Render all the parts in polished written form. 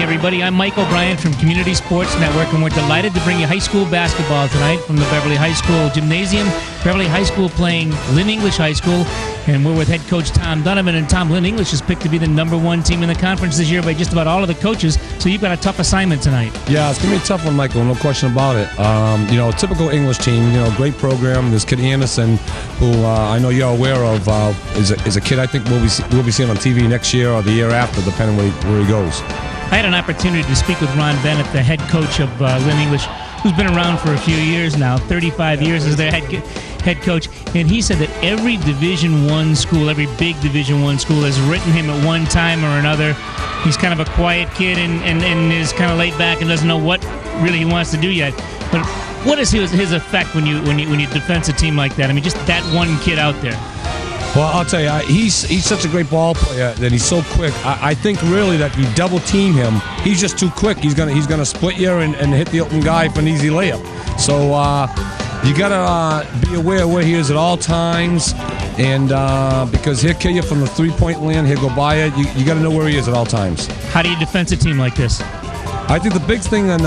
everybody. I'm Mike O'Brien from Community Sports Network, and we're delighted to bring you high school basketball tonight from the Beverly High School Gymnasium. Beverly High School playing Lynn English High School, and we're with head coach Tom Donovan. And Tom, Lynn English is picked to be the #1 team in the conference this year by just about all of the coaches, so you've got a tough assignment tonight. Yeah, it's going to be a tough one, Michael, no question about it. Typical English team, great program. This kid Anderson, who I know you're aware of, is a kid I think we'll be seeing on TV next year or the year after, depending where he goes. I had an opportunity to speak with Ron Bennett, the head coach of Lynn English, who's been around for a few years now, 35 years as their head coach, and he said that every Division I school, every big Division I school has written him at one time or another. He's kind of a quiet kid and is kind of laid back and doesn't know what really he wants to do yet. But what is his effect when you defense a team like that? I mean, just that one kid out there. Well, I'll tell you, he's such a great ball player that he's so quick. I think really that if you double team him, he's just too quick. He's gonna split you and hit the open guy for an easy layup. So you gotta be aware where he is at all times, and because he'll kill you from the three-point land, he'll go by it. You gotta know where he is at all times. How do you defense a team like this? I think the big thing in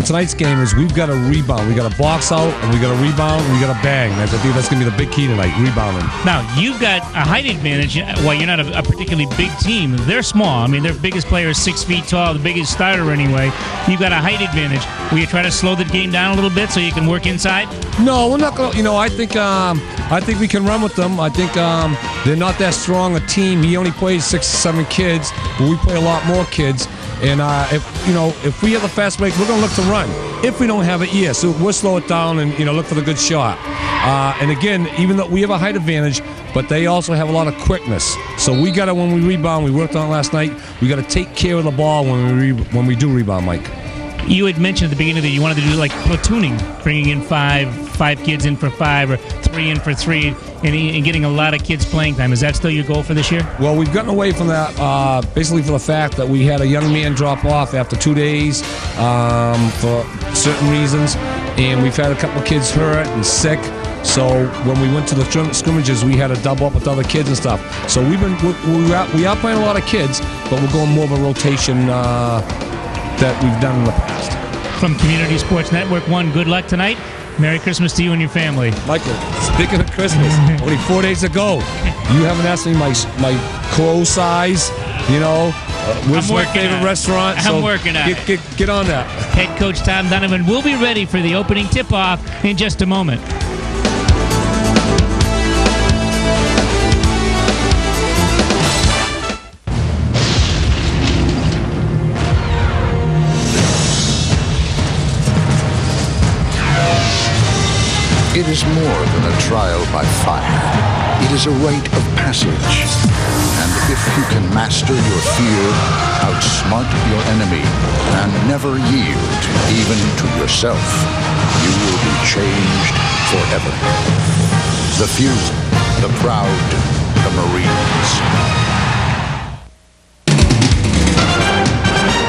tonight's game is we've got to rebound. We got to box out, and we got to rebound, and we got to bang. I think that's going to be the big key tonight, rebounding. Now, you've got a height advantage. Well, you're not a particularly big team. They're small. I mean, their biggest player is 6 feet tall, the biggest starter anyway. You've got a height advantage. Will you try to slow the game down a little bit so you can work inside? No, we're not going to. I think we can run with them. I think they're not that strong a team. He only plays 6 or 7 kids, but we play a lot more kids. And if we have the fast break, we're going to look to run. If we don't have it, yes, so we'll slow it down and look for the good shot. And again, even though we have a height advantage, but they also have a lot of quickness. So we got to, when we rebound, we worked on it last night. We got to take care of the ball when we do rebound, Mike. You had mentioned at the beginning that you wanted to do like platooning, bringing in five kids in for 5 or 3 in for 3, and getting a lot of kids playing time. Is that still your goal for this year? Well, we've gotten away from that basically for the fact that we had a young man drop off after 2 days for certain reasons, and we've had a couple of kids hurt and sick. So when we went to the scrimmages, we had to double up with other kids and stuff. So we are playing a lot of kids, but we're going more of a rotation that we've done in the past. From Community Sports Network 1, good luck tonight. Merry Christmas to you and your family. Michael, speaking of Christmas, only 4 days ago, you haven't asked me my clothes size, where's my favorite restaurant? I'm working on it. Get on that. Head coach Tom Donovan will be ready for the opening tip-off in just a moment. It is more than a trial by fire. It is a rite of passage. And if you can master your fear, outsmart your enemy, and never yield even to yourself, you will be changed forever. The few, the proud, the Marines.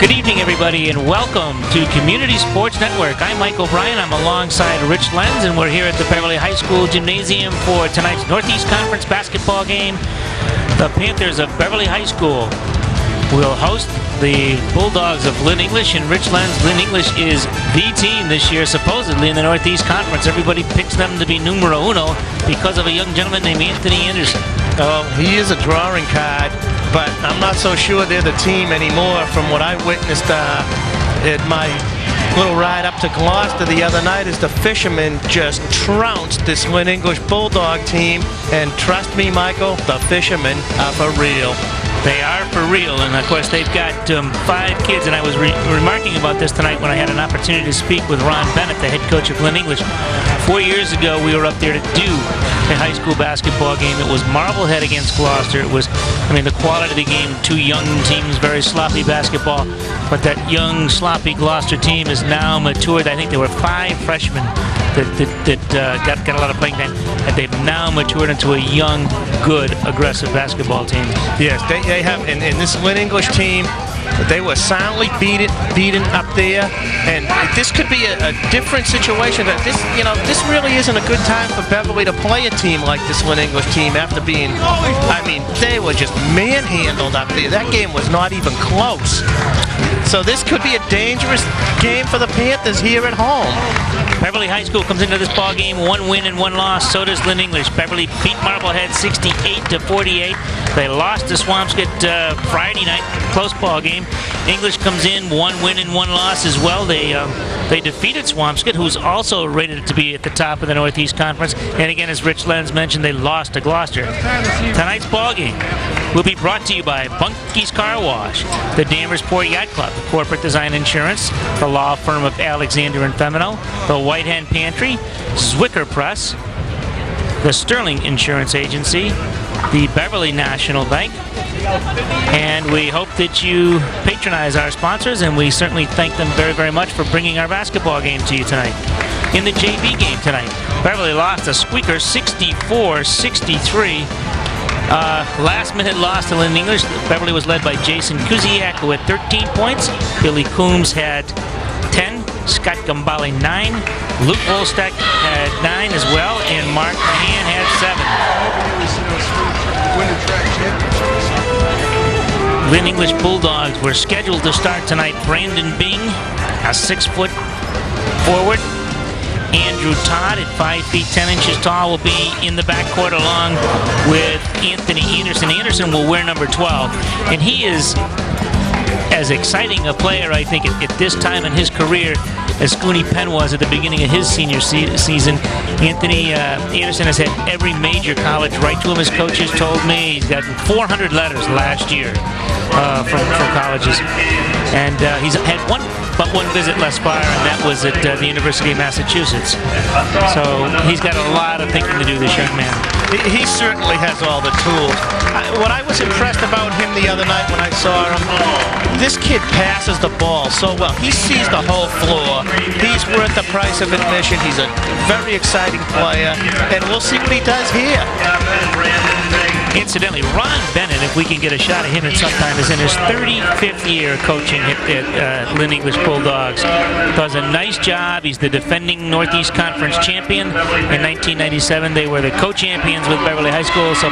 Good evening, everybody, and welcome to Community Sports Network. I'm Mike O'Brien. I'm alongside Rich Lenz, and we're here at the Beverly High School Gymnasium for tonight's Northeast Conference basketball game. The Panthers of Beverly High School will host the Bulldogs of Lynn English, and Rich Lenz, Lynn English is the team this year, supposedly, in the Northeast Conference. Everybody picks them to be numero uno because of a young gentleman named Anthony Anderson. Oh, he is a drawing card, but I'm not so sure they're the team anymore from what I witnessed at my little ride up to Gloucester the other night as the Fishermen just trounced this Lynn English Bulldog team. And trust me, Michael, the Fishermen are for real. They are for real, and of course they've got 5 kids, and I was remarking about this tonight when I had an opportunity to speak with Ron Bennett, the head coach of Lynn English. 4 years ago, we were up there to do a high school basketball game. It was Marblehead against Gloucester. It was, the quality of the game, 2 young teams, very sloppy basketball, but that young, sloppy Gloucester team is now matured. I think there were 5 freshmen that got a lot of playing time, and they've now matured into a young, good, aggressive basketball team. Yes, they have, and this Lynn English team, They were soundly beaten up there, and this could be a different situation. That this really isn't a good time for Beverly to play a team like this Lynn English team after being, they were just manhandled up there. That game was not even close. So this could be a dangerous game for the Panthers here at home. Beverly High School comes into this ball game 1 win and 1 loss. So does Lynn English. Beverly beat Marblehead 68-48. They lost to Swampscott Friday night, close ball game. English comes in 1 win and 1 loss as well. They defeated Swampscott, who's also rated to be at the top of the Northeast Conference. And again, as Rich Lenz mentioned, they lost to Gloucester. Tonight's ball game will be brought to you by Bunky's Car Wash, the Danversport Yacht Club, Corporate Design Insurance, the law firm of Alexander and Femino, the White Hen Pantry, Zwicker Press, the Sterling Insurance Agency, the Beverly National Bank, and we hope that you patronize our sponsors, and we certainly thank them very, very much for bringing our basketball game to you tonight. In the JV game tonight, Beverly lost a squeaker 64-63. Last-minute loss to Lynn English. Beverly was led by Jason Kuziak, who had 13 points. Billy Coombs had 10. Scott Gambale 9. Luke Wolstack had 9 as well, and Mark Mahan had 7. Lynn English Bulldogs were scheduled to start tonight. Brandon Bing, a 6-foot forward. Andrew Todd at 5 feet 10 inches tall will be in the backcourt along with Anthony Anderson. Anderson will wear number 12, and he is as exciting a player, I think, at this time in his career as Scooney Penn was at the beginning of his senior season. Anthony Anderson has had every major college write to him, as coaches told me. He's gotten 400 letters last year from colleges. And he's had one visit thus far, and that was at the University of Massachusetts. So he's got a lot of thinking to do, this young man. He certainly has all the tools. What I was impressed about him the other night when I saw him, this kid passes the ball so well. He sees the whole floor. He's worth the price of admission. He's a very exciting player, and we'll see what he does here. Incidentally, Ron Bennett, if we can get a shot at him at some time, is in his 35th year coaching at Lynn English Bulldogs. Does a nice job. He's the defending Northeast Conference champion. In 1997, they were the co-champions with Beverly High School. So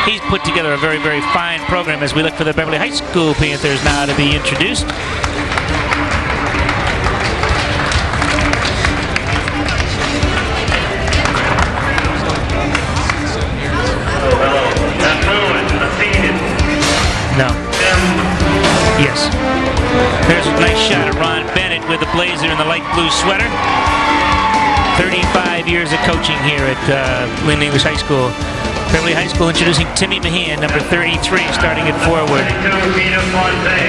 he's put together a very, very fine program as we look for the Beverly High School Panthers now to be introduced. No. Yes. There's a nice shot of Ron Bennett with the blazer and the light blue sweater. 35 years of coaching here at Lynn English High School. Beverly High School introducing Timmy Mahan, number 33, starting at forward.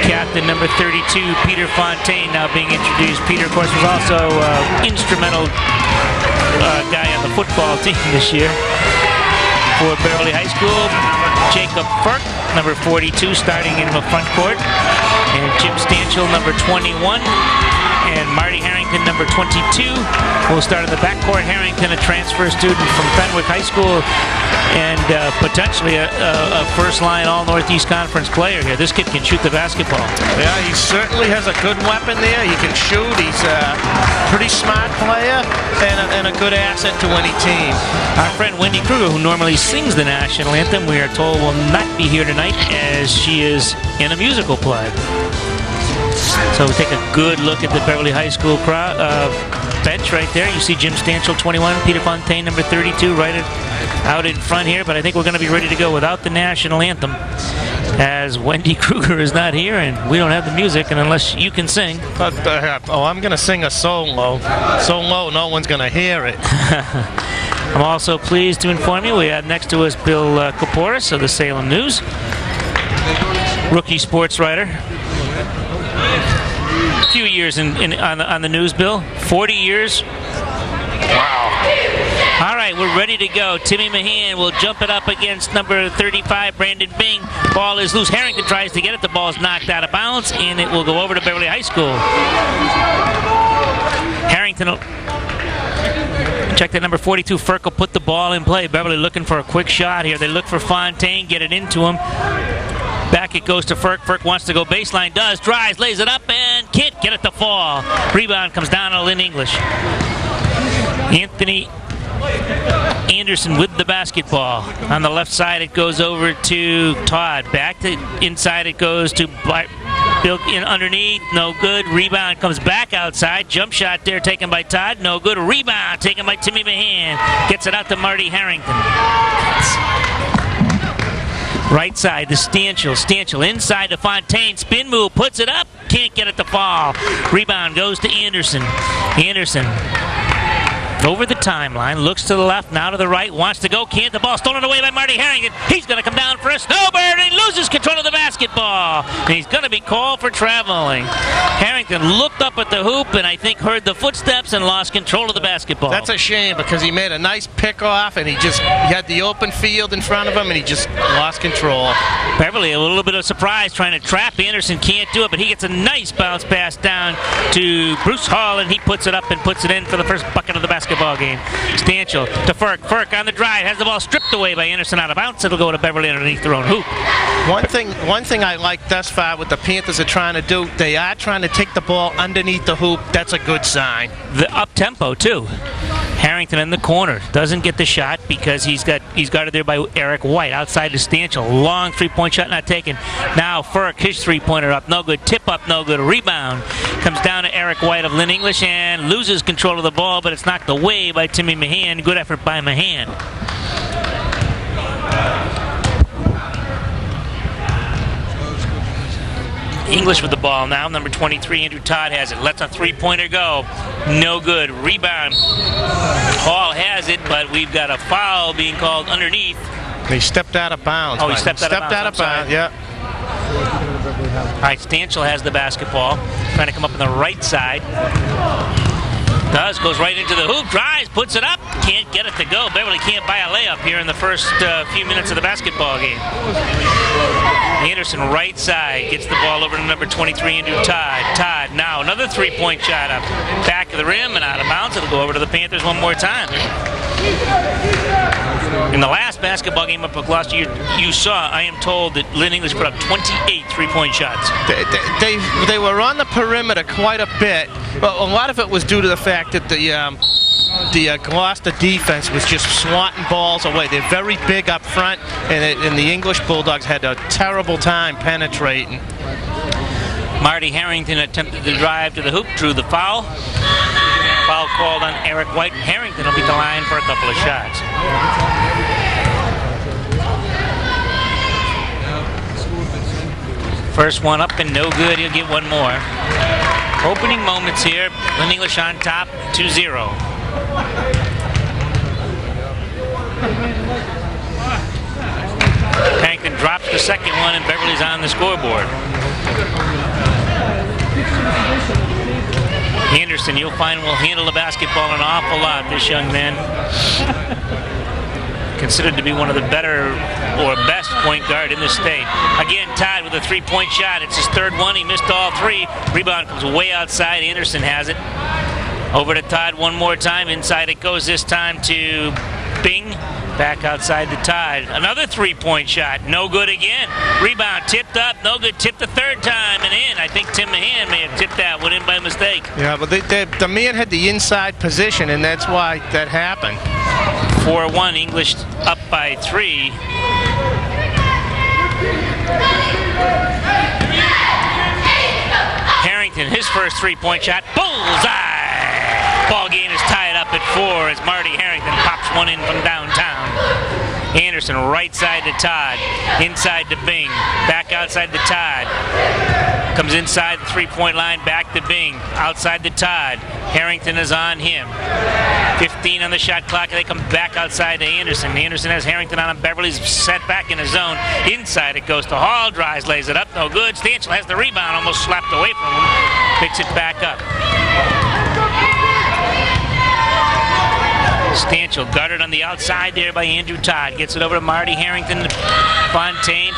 Captain number 32, Peter Fontaine, now being introduced. Peter, of course, was also instrumental guy on the football team this year for Beverly High School. Jacob Firk, number 42, starting in the front court. And Jim Stanchel, number 21. And Marty Harrington, number 22, will start in the backcourt. Harrington, a transfer student from Fenwick High School, and potentially a first-line All-Northeast Conference player here. This kid can shoot the basketball. Yeah, he certainly has a good weapon there. He can shoot. He's a pretty smart player and a good asset to any team. Our friend Wendy Kruger, who normally sings the national anthem, we are told will not be here tonight as she is in a musical play. So we take a good look at the Beverly High School bench right there. You see Jim Stanchel, 21, Peter Fontaine, number 32, right out in front here. But I think we're going to be ready to go without the national anthem, as Wendy Kruger is not here, and we don't have the music, and unless you can sing. I'm going to sing a solo. So low, no one's going to hear it. I'm also pleased to inform you we have next to us Bill Kaporis of the Salem News, rookie sports writer. A few years on the news, Bill. 40 years. Wow. All right, we're ready to go. Timmy Mahan will jump it up against number 35, Brandon Bing. Ball is loose. Harrington tries to get it. The ball is knocked out of bounds, and it will go over to Beverly High School. Harrington will check that number 42. Firk will put the ball in play. Beverly looking for a quick shot here. They look for Fontaine, get it into him. Back it goes to Ferk. Ferk wants to go baseline, does, drives, lays it up, and can't get it to fall. Rebound comes down to Lynn English. Anthony Anderson with the basketball. On the left side, it goes over to Todd. Back to inside, it goes to built in underneath, no good. Rebound comes back outside. Jump shot there taken by Todd, no good. Rebound taken by Timmy Mahan. Gets it out to Marty Harrington. Right side to Stanchel inside to Fontaine. Spin move, puts it up, can't get it to fall. Rebound goes to Anderson. Anderson over the timeline, looks to the left, now to the right, wants to go, can't. The ball stolen away by Marty Harrington. He's going to come down for a snowbird, and he loses control of the basketball. And he's going to be called for traveling. Harrington looked up at the hoop and I think heard the footsteps and lost control of the basketball. That's a shame because he made a nice pick-off and he had the open field in front of him and he just lost control. Beverly, a little bit of surprise trying to trap Anderson, can't do it, but he gets a nice bounce pass down to Bruce Hall and he puts it up and puts it in for the first bucket of the basketball game. Stanchel to Ferk. Ferk on the drive, has the ball stripped away by Anderson out of bounds. It'll go to Beverly underneath their own hoop. One thing I like thus far what the Panthers are trying to do, they are trying to take the ball underneath the hoop. That's a good sign. The up tempo too. Harrington in the corner doesn't get the shot because he's guarded there by Eric White outside to Stanchel. Long three-point shot not taken. Now Ferk, his three-pointer up, no good. Tip up, no good. Rebound comes down to Eric White of Lynn English and loses control of the ball, but it's knocked away by Timmy Mahan. Good effort by Mahan. English with the ball now. Number 23, Andrew Todd has it. Lets a three-pointer go. No good. Rebound. Hall has it, but we've got a foul being called underneath. He stepped out of bounds. Oh, he stepped out of bounds. Yeah. All right, Stanchel has the basketball. Trying to come up on the right side. Goes right into the hoop, drives, puts it up, can't get it to go. Beverly can't buy a layup here in the first few minutes of the basketball game. Anderson right side gets the ball over to number 23 into Todd. Todd now another three-point shot up. Back of the rim and out of bounds. It'll go over to the Panthers one more time. In the last basketball game up at Gloucester, you saw, I am told, that Lynn English put up 28 three-point shots. They were on the perimeter quite a bit, but a lot of it was due to the fact that the Gloucester defense was just swatting balls away. They're very big up front, and the English Bulldogs had a terrible time penetrating. Marty Harrington attempted to drive to the hoop, drew the foul. Foul called on Eric White. Harrington will be the line for a couple of shots. First one up and no good. He'll get one more. Opening moments here. Lynn English on top, 2-0. Harrington drops the second one and Beverly's on the scoreboard. Anderson, you'll find, will handle the basketball an awful lot, this young man. Considered to be one of the better or best point guard in the state. Again, Todd with a three-point shot. It's his third one. He missed all three. Rebound comes way outside. Anderson has it. Over to Todd one more time. Inside it goes this time to Bing. Back outside to Todd. Another three-point shot. No good again. Rebound tipped up. No good. Tipped the third time and in. I think Tim Mahan may have tipped that one in by mistake. Yeah, but the man had the inside position, and that's why that happened. 4-1. English up by 3. Harrington, his first three-point shot. Bullseye! Ball game is tied up at 4 as Marty Harrington pops one in from downtown. Anderson right side to Todd, inside to Bing, back outside to Todd. Comes inside the three-point line, back to Bing, outside to Todd. Harrington is on him. 15 on the shot clock, and they come back outside to Anderson. Anderson has Harrington on him. Beverly's set back in the zone. Inside it goes to Hall, drives, lays it up, no good. Stanchel has the rebound, almost slapped away from him. Picks it back up. Stanchel guarded on the outside there by Andrew Todd. Gets it over to Marty Harrington. Fontaine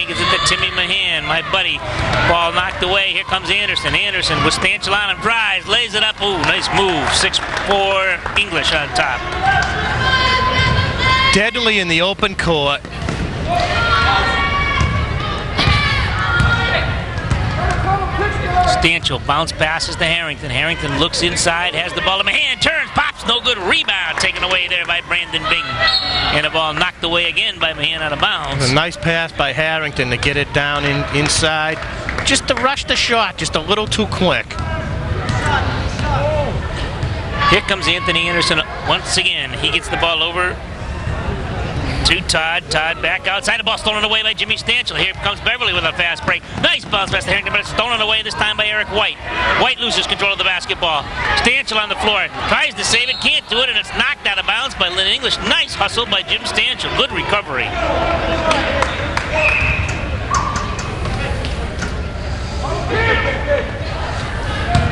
gives it to Timmy Mahan, my buddy. Ball knocked away. Here comes Anderson. Anderson with Stanchel on him. Drives, lays it up. Ooh, nice move. 6'4" English on top. Deadly in the open court. Stanchel bounce passes to Harrington. Harrington looks inside, has the ball in the hand, turns, pops, no good, rebound taken away there by Brandon Bing. And the ball knocked away again by Mahan out of bounds. A nice pass by Harrington to get it down inside. Just to rush the shot, just a little too quick. Here comes Anthony Anderson once again. He gets the ball over to Todd. Todd back outside. The ball stolen away by Jimmy Stanchel. Here comes Beverly with a fast break. Nice bounce pass to Harrington, but it's stolen away this time by Eric White. White loses control of the basketball. Stanchel on the floor. Tries to save it, can't do it, and it's knocked out of bounds by Lynn English. Nice hustle by Jim Stanchel. Good recovery.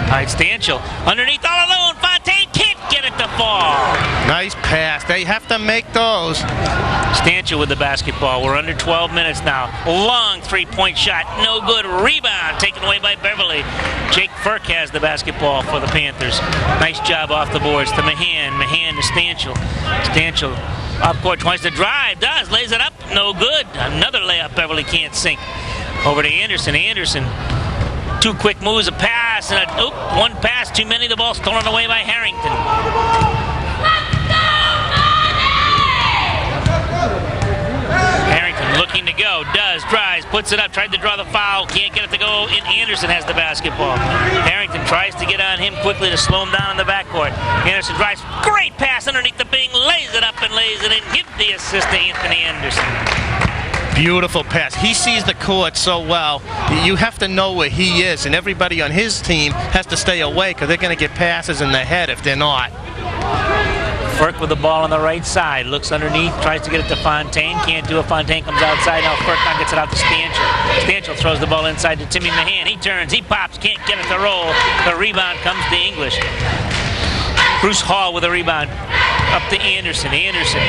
All right, Stanchel underneath all alone. Fontaine can't get it to fall. Nice pass. They have to make those. Stanchel with the basketball. We're under 12 minutes now. Long three-point shot. No good. Rebound taken away by Beverly. Jake Firk has the basketball for the Panthers. Nice job off the boards to Mahan. Mahan to Stanchel. Stanchel up court, tries to drive. Does. Lays it up. No good. Another layup Beverly can't sink. Over to Anderson. Anderson. Two quick moves, a pass, and one pass too many. The ball stolen away by Harrington. Harrington looking to go, does, drives, puts it up, tried to draw the foul, can't get it to go, and Anderson has the basketball. Harrington tries to get on him quickly to slow him down in the backcourt. Anderson drives, great pass underneath the Bing, lays it up and lays it in. Give the assist to Anthony Anderson. Beautiful pass. He sees the court so well. You have to know where he is, and everybody on his team has to stay away because they're going to get passes in the head if they're not. Firk with the ball on the right side. Looks underneath, tries to get it to Fontaine. Can't do it. Fontaine comes outside. Now Firk now gets it out to Stanchel. Stanchel throws the ball inside to Timmy Mahan. He turns, he pops, can't get it to roll. The rebound comes to English. Bruce Hall with a rebound. Up to Anderson. Anderson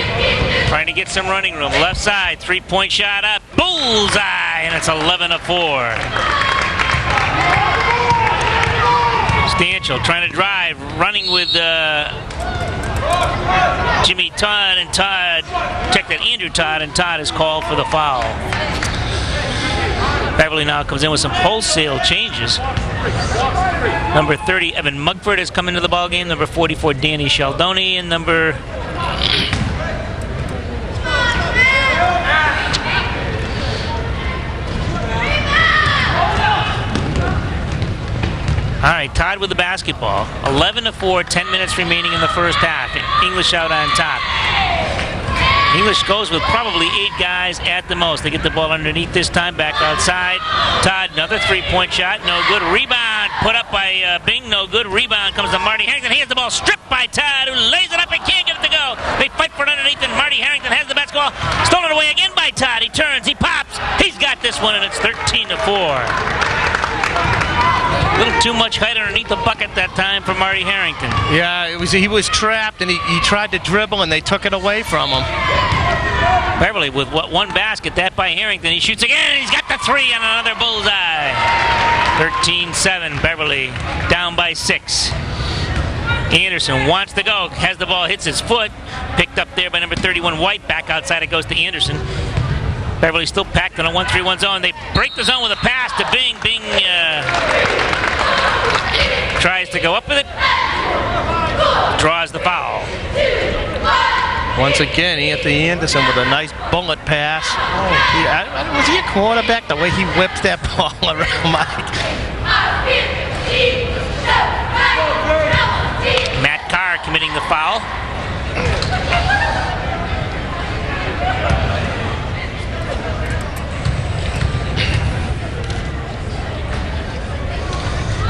trying to get some running room. Left side, three-point shot up. Bullseye, and it's 11-4. Stanchel trying to drive, running with Jimmy Todd, and Todd, check that, Andrew Todd, and Todd is called for the foul. Beverly now comes in with some wholesale changes. Number 30, Evan Mugford has come into the ballgame. Number 44, Danny Sheldoni, and number... All right, Todd with the basketball. 11-4, 10 minutes remaining in the first half. English out on top. English goes with probably 8 guys at the most. They get the ball underneath this time, back outside. Todd, another three-point shot, no good. Rebound, put up by Bing, no good. Rebound comes to Marty Harrington. He has the ball stripped by Todd, who lays it up and can't get it to go. They fight for it underneath, and Marty Harrington has the basketball. Stolen away again by Todd. He turns, he pops. He's got this one, and it's 13-4. A little too much height underneath the bucket that time for Marty Harrington. Yeah, he was trapped, and he tried to dribble, and they took it away from him. Beverly with one basket, that by Harrington. He shoots again, and he's got the three on another bullseye. 13-7, Beverly down by 6. Anderson wants to go, has the ball, hits his foot. Picked up there by number 31, White. Back outside it goes to Anderson. Beverly still packed in a 1-3-1 zone. They break the zone with a pass to Bing. Bing tries to go up with it. Draws the foul. Once again, Anthony Anderson with a nice bullet pass. Oh, was he a quarterback? The way he whips that ball around, Mike. Matt Carr committing the foul.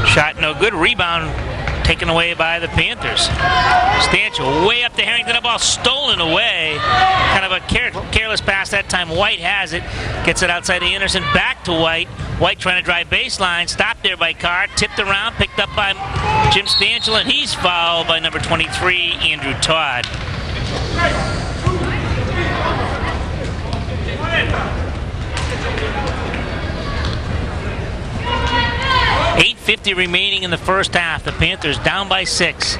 Shot no good. Rebound taken away by the Panthers. Stanchel way up to Harrington. The ball stolen away. Kind of a careless pass that time. White has it. Gets it outside to Anderson. Back to White. White trying to drive baseline. Stopped there by Carr. Tipped around. Picked up by Jim Stanchel. And he's fouled by number 23, Andrew Todd. 8:50 remaining in the first half. The Panthers down by 6.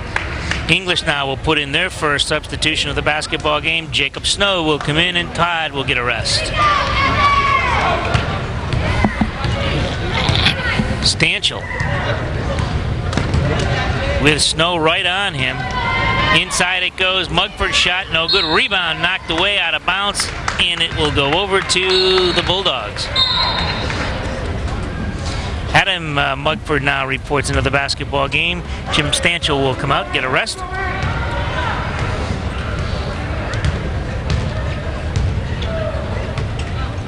English now will put in their first substitution of the basketball game. Jacob Snow will come in, and Todd will get a rest. Stanchill with Snow right on him. Inside it goes. Mugford shot, no good. Rebound knocked away out of bounds, and it will go over to the Bulldogs. Adam Mugford now reports into the basketball game. Jim Stanchill will come out, get a rest.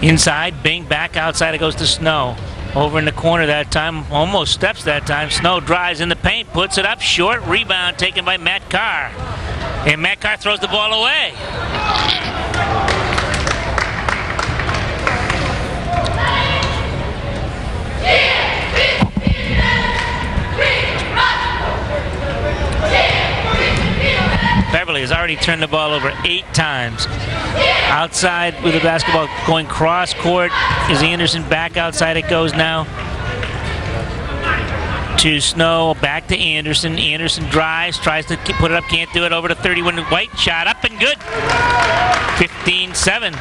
Inside, Bing, back outside it goes to Snow. Over in the corner that time, almost steps that time. Snow drives in the paint, puts it up short. Rebound taken by Matt Carr. And Matt Carr throws the ball away. Beverly has already turned the ball over 8 times. Outside with the basketball going cross court is Anderson. Back outside it goes now to Snow. Back to Anderson. Anderson drives, tries to put it up, can't do it. Over to 31 White. Shot up and good. 15-7.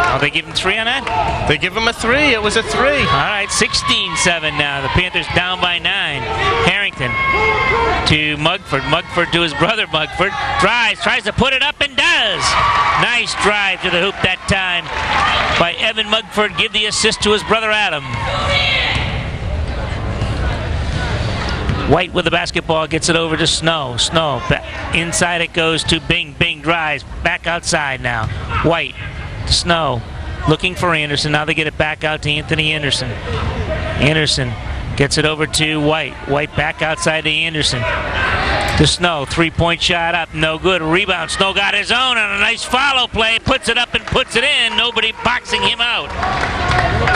Oh, they give him 3 on that? They give him a 3. It was a 3. All right, 16-7 now. The Panthers down by 9. Harrington to Mugford. Mugford to his brother Mugford. Drives, tries to put it up and does. Nice drive to the hoop that time by Evan Mugford. Give the assist to his brother Adam. White with the basketball, gets it over to Snow. Snow, inside it goes to Bing. Bing drives, back outside now. White, Snow, looking for Anderson. Now they get it back out to Anthony Anderson. Anderson gets it over to White. White back outside to Anderson. To Snow, 3-point shot up, no good. Rebound, Snow got his own on a nice follow play. Puts it up and puts it in. Nobody boxing him out.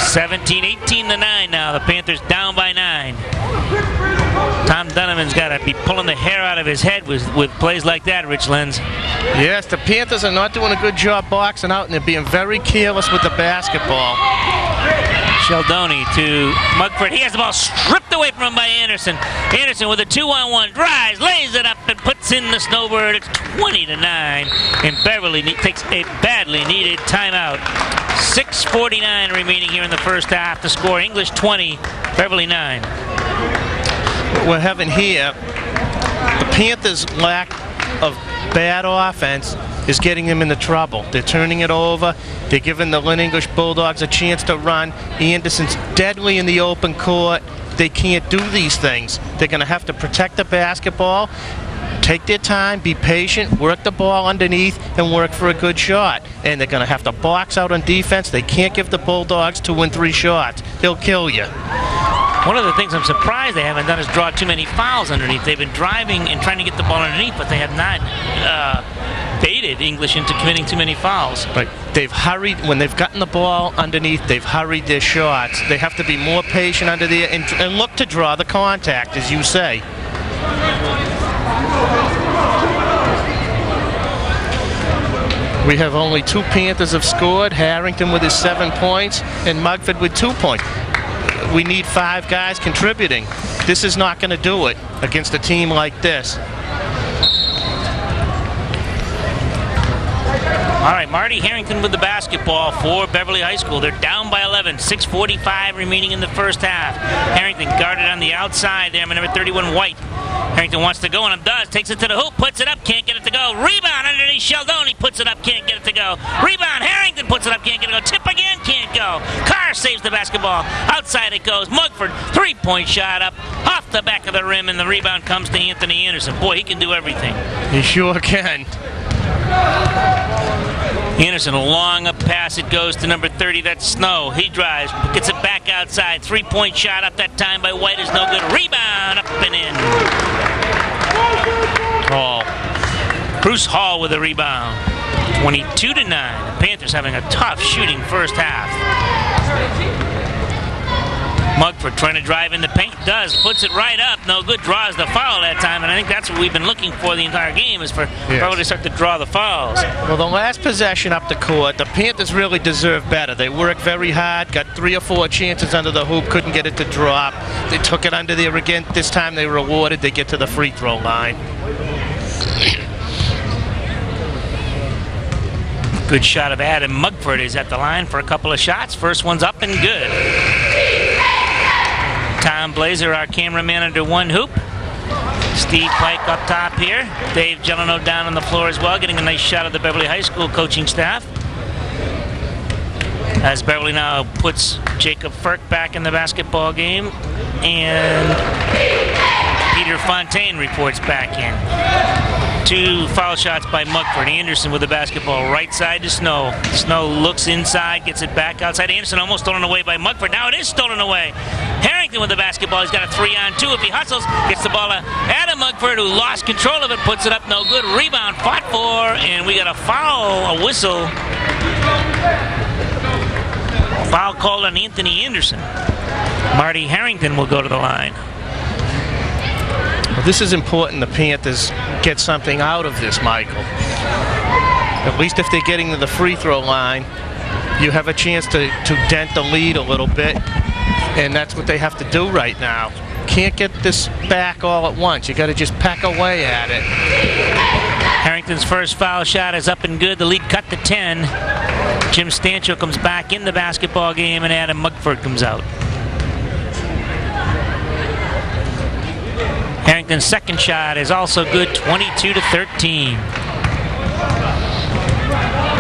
17-18 now. The Panthers down by 9. Tom Dunneman's got to be pulling the hair out of his head with plays like that, Rich Lenz. Yes, the Panthers are not doing a good job boxing out, and they're being very careless with the basketball. Sheldoni to Mugford. He has the ball stripped away from him by Anderson. Anderson with a 2-on-1, drives, lays it up, and puts in the Snowbird. It's 20-9, and Beverly takes a badly needed timeout. 6:49 remaining here in the first half. The score: English 20, Beverly 9. What we're having here, the Panthers' lack of bad offense is getting them into trouble. They're turning it over. They're giving the Lynn English Bulldogs a chance to run. Anderson's deadly in the open court. They can't do these things. They're going to have to protect the basketball, take their time, be patient, work the ball underneath, and work for a good shot. And they're going to have to box out on defense. They can't give the Bulldogs 2 and 3 shots. They'll kill you. One of the things I'm surprised they haven't done is draw too many fouls underneath. They've been driving and trying to get the ball underneath, but they have not baited English into committing too many fouls. Right. They've hurried, when they've gotten the ball underneath, they've hurried their shots. They have to be more patient under there and look to draw the contact, as you say. We have only 2 Panthers have scored. Harrington with his 7 points and Mugford with 2 points. We need 5 guys contributing. This is not going to do it against a team like this. All right, Marty Harrington with the basketball for Beverly High School. They're down by 11. 6:45 remaining in the first half. Harrington guarded on the outside there. Number 31, White. Harrington wants to go and does. Takes it to the hoop, puts it up, can't get it to go. Rebound underneath Sheldoni, puts it up, can't get it to go. Rebound, Harrington puts it up, can't get it to go. Tip again, can't go. Carr saves the basketball. Outside it goes. Mugford, 3-point shot up off the back of the rim, and the rebound comes to Anthony Anderson. Boy, he can do everything. He sure can. Anderson, a long up pass. It goes to number 30. That's Snow. He drives, gets it back outside. 3-point shot up that time by White is no good. Rebound up and in. Hall. Bruce Hall with a rebound. 22-9. The Panthers having a tough shooting first half. Mugford trying to drive in the paint, does, puts it right up, no good, draws the foul that time, and I think that's what we've been looking for the entire game, is for probably to start to draw the fouls. Well, the last possession up the court, the Panthers really deserve better. They worked very hard, got 3 or 4 chances under the hoop, couldn't get it to drop. They took it under there again. This time they were rewarded. They get to the free throw line. Good shot of Adam Mugford is at the line for a couple of shots. First one's up and good. Tom Blazer, our cameraman, under one hoop. Steve Pike up top here. Dave Gelano down on the floor as well, getting a nice shot of the Beverly High School coaching staff. As Beverly now puts Jacob Firk back in the basketball game. And Peter Fontaine reports back in. 2 foul shots by Mugford. Anderson with the basketball right side to Snow. Snow looks inside, gets it back outside. Anderson almost stolen away by Mugford. Now it is stolen away. Harrington with the basketball. He's got a 3-on-2. If he hustles, gets the ball to Adam Mugford, who lost control of it, puts it up. No good. Rebound fought for, and we got a foul, a whistle. Foul called on Anthony Anderson. Marty Harrington will go to the line. Well, this is important. The Panthers get something out of this, Michael. At least if they're getting to the free throw line, you have a chance to dent the lead a little bit, and that's what they have to do right now. Can't get this back all at once. You got to just peck away at it. Harrington's first foul shot is up and good. The lead cut to 10. Jim Stancho comes back in the basketball game, and Adam Mugford comes out. Harrington's second shot is also good, 22-13.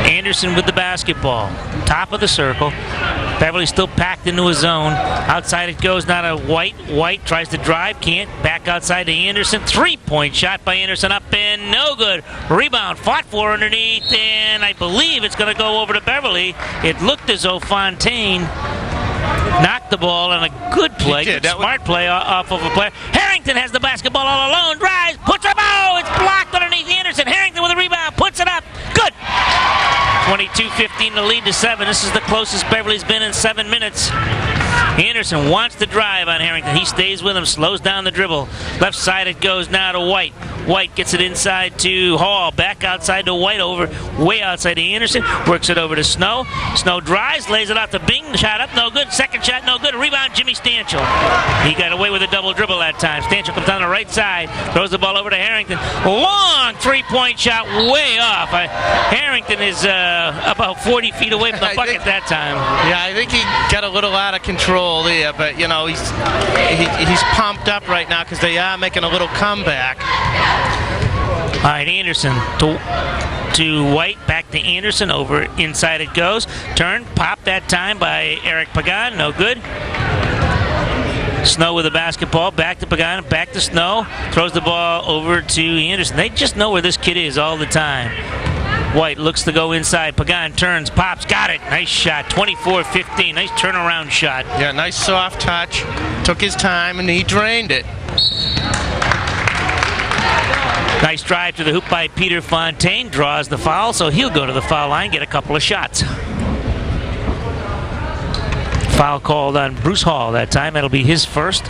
Anderson with the basketball, top of the circle. Beverly still packed into his zone. Outside it goes now to White. White tries to drive, can't. Back outside to Anderson. 3-point shot by Anderson, up and no good. Rebound fought for underneath, and I believe it's going to go over to Beverly. It looked as though Fontaine knocked the ball on a good play. Smart play off of a player. Harrington has the basketball all alone. Drives, puts it up. Oh, it's blocked underneath Anderson. Harrington with a rebound, puts it up. Good. 22-15 to lead to 7. This is the closest Beverly's been in 7 minutes. Anderson wants to drive on Harrington. He stays with him, slows down the dribble. Left side it goes now to White. White gets it inside to Hall. Back outside to White, over, way outside to Anderson. Works it over to Snow. Snow drives, lays it out to Bing. Shot up, no good. Second shot, no good. Rebound, Jimmy Stanchel. He got away with a double dribble that time. Stanchel comes down the right side, throws the ball over to Harrington. Long 3-point shot, way off. Harrington is about 40 feet away from the bucket that time. Yeah, I think he got a little out of control there, but you know, he's pumped up right now because they are making a little comeback. All right, Anderson to White, back to Anderson, over inside it goes. Turn, pop that time by Eric Pagan, no good. Snow with the basketball, back to Pagan, back to Snow. Throws the ball over to Anderson. They just know where this kid is all the time. White looks to go inside. Pagan turns, pops, got it. Nice shot, 24-15. Nice turnaround shot. Yeah, nice soft touch. Took his time and he drained it. Nice drive to the hoop by Peter Fontaine. Draws the foul, so he'll go to the foul line, get a couple of shots. Foul called on Bruce Hall that time. That'll be his first.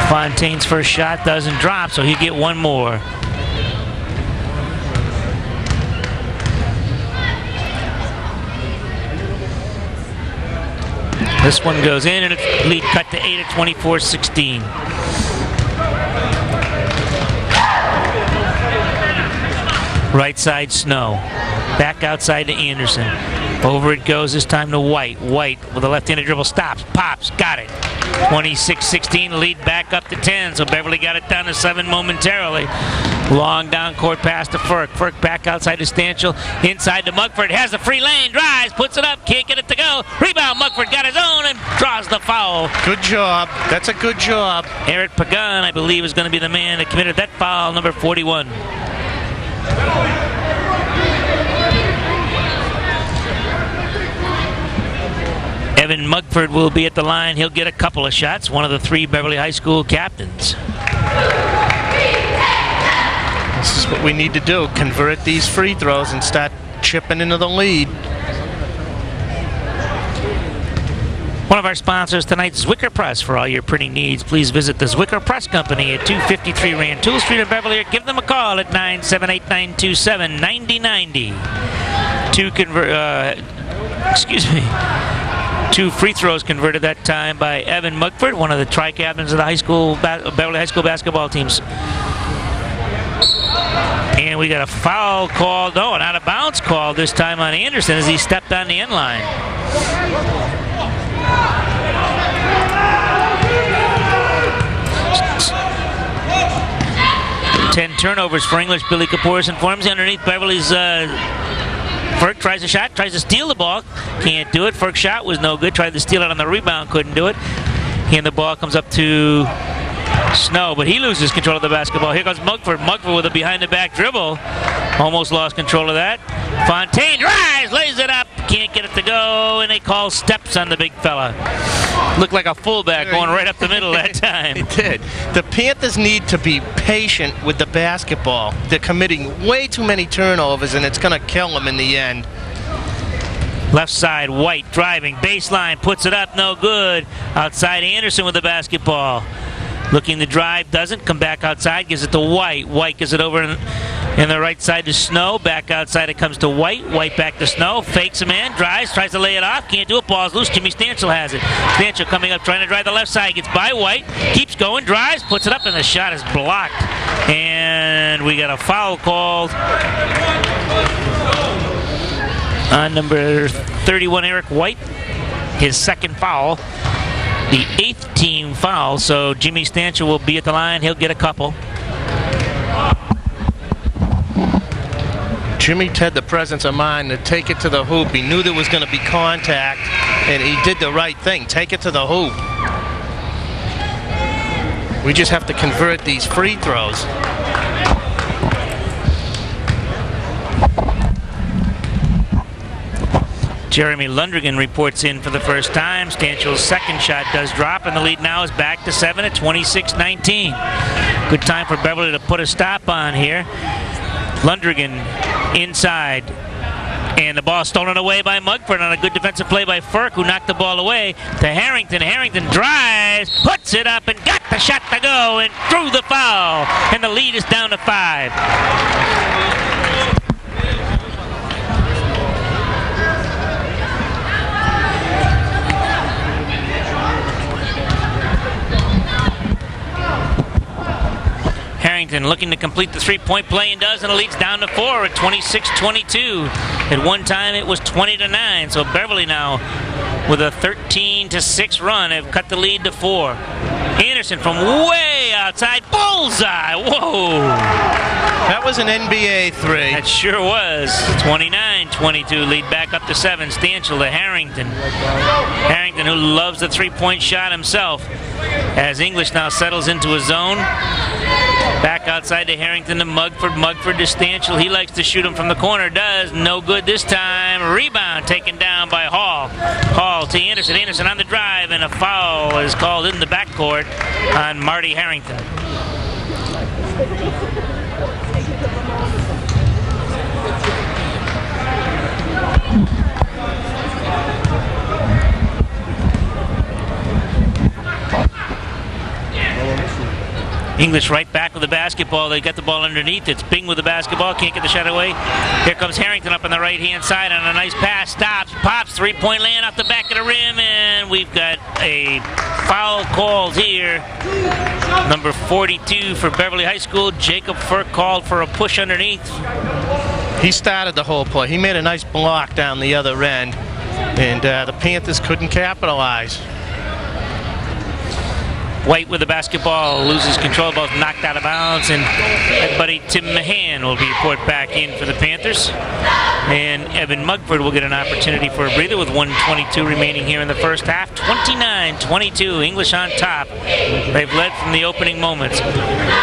Fontaine's first shot doesn't drop, so he'll get one more. This one goes in, and it's lead cut to 8 at 24-16. Right side, Snow. Back outside to Anderson. Over it goes, this time to White. White with a left-handed dribble, stops, pops, got it. 26-16, lead back up to 10, so Beverly got it down to 7 momentarily. Long down court pass to Firk. Firk back outside to Stanchel. Inside to Mugford, has a free lane, drives, puts it up, can't get it to go. Rebound, Mugford got his own and draws the foul. Good job. That's a good job. Eric Pagan, I believe, is going to be the man that committed that foul, number 41. Evan Mugford will be at the line. He'll get a couple of shots, one of the 3 Beverly High School captains. This is what we need to do, convert these free throws and start chipping into the lead. One of our sponsors tonight is Zwicker Press. For all your printing needs, please visit the Zwicker Press Company at 253 Rantoul Street in Beverly, or give them a call at 978-927-9090. Two free throws converted that time by Evan Mugford, one of the tri-captains of the Beverly High School basketball teams. And we got a foul call, no, an out-of-bounds call this time on Anderson as he stepped on the end line. 10 turnovers for English. Billy Kaporis informs you underneath Beverly's. Ferk tries a shot, tries to steal the ball, can't do it. Ferk's shot was no good, tried to steal it on the rebound, couldn't do it. And the ball comes up to Snow, but he loses control of the basketball. Here comes Mugford. Mugford with a behind-the-back dribble. Almost lost control of that. Fontaine drives, lays it up, can't get it to go, and they call steps on the big fella. Looked like a fullback going right up the middle that time. It did. The Panthers need to be patient with the basketball. They're committing way too many turnovers, and it's going to kill them in the end. Left side, White driving, baseline, puts it up, no good. Outside, Anderson with the basketball. Looking to drive, doesn't. Come back outside, gives it to White. White gives it over in the right side to Snow. Back outside, it comes to White. White back to Snow. Fakes a man, drives, tries to lay it off. Can't do it. Ball's loose. Jimmy Stanchel has it. Stanchel coming up, trying to drive the left side. Gets by White. Keeps going, drives, puts it up, and the shot is blocked. And we got a foul called on number 31, Eric White. His second foul. The 8th team foul, so Jimmy Stanchel will be at the line. He'll get a couple. Jimmy had the presence of mind to take it to the hoop. He knew there was going to be contact, and he did the right thing. Take it to the hoop. We just have to convert these free throws. Jeremy Lundrigan reports in for the first time. Stanchel's second shot does drop, and the lead now is back to 7 at 26-19. Good time for Beverly to put a stop on here. Lundrigan inside, and the ball stolen away by Mugford on a good defensive play by Ferk, who knocked the ball away to Harrington. Harrington drives, puts it up, and got the shot to go, and threw the foul, and the lead is down to 5. Harrington looking to complete the three-point play and does, and the lead's down to 4 at 26-22. At one time it was 20-9, so Beverly now with a 13-6 run have cut the lead to 4. Anderson from way outside, bullseye, whoa! That was an NBA three. That sure was. 29-22, lead back up to 7. Stanchel to Harrington. Harrington, who loves the three-point shot himself, as English now settles into a zone. Back outside to Harrington to Mugford. Mugford to Stanchel. He likes to shoot him from the corner. Does. No good this time. Rebound taken down by Hall. Hall to Anderson. Anderson on the drive, and a foul is called in the backcourt on Marty Harrington. English right back with the basketball. They got the ball underneath. It's Bing with the basketball. Can't get the shot away. Here comes Harrington up on the right-hand side on a nice pass. Stops, pops, three-point land off the back of the rim, and we've got a foul called here. Number 42 for Beverly High School. Jacob Ferk called for a push underneath. He started the whole play. He made a nice block down the other end, and the Panthers couldn't capitalize. White with the basketball, loses control, ball's knocked out of bounds, and that buddy Tim Mahan will be put back in for the Panthers. And Evan Mugford will get an opportunity for a breather with 1:22 remaining here in the first half. 29-22, English on top. They've led from the opening moments.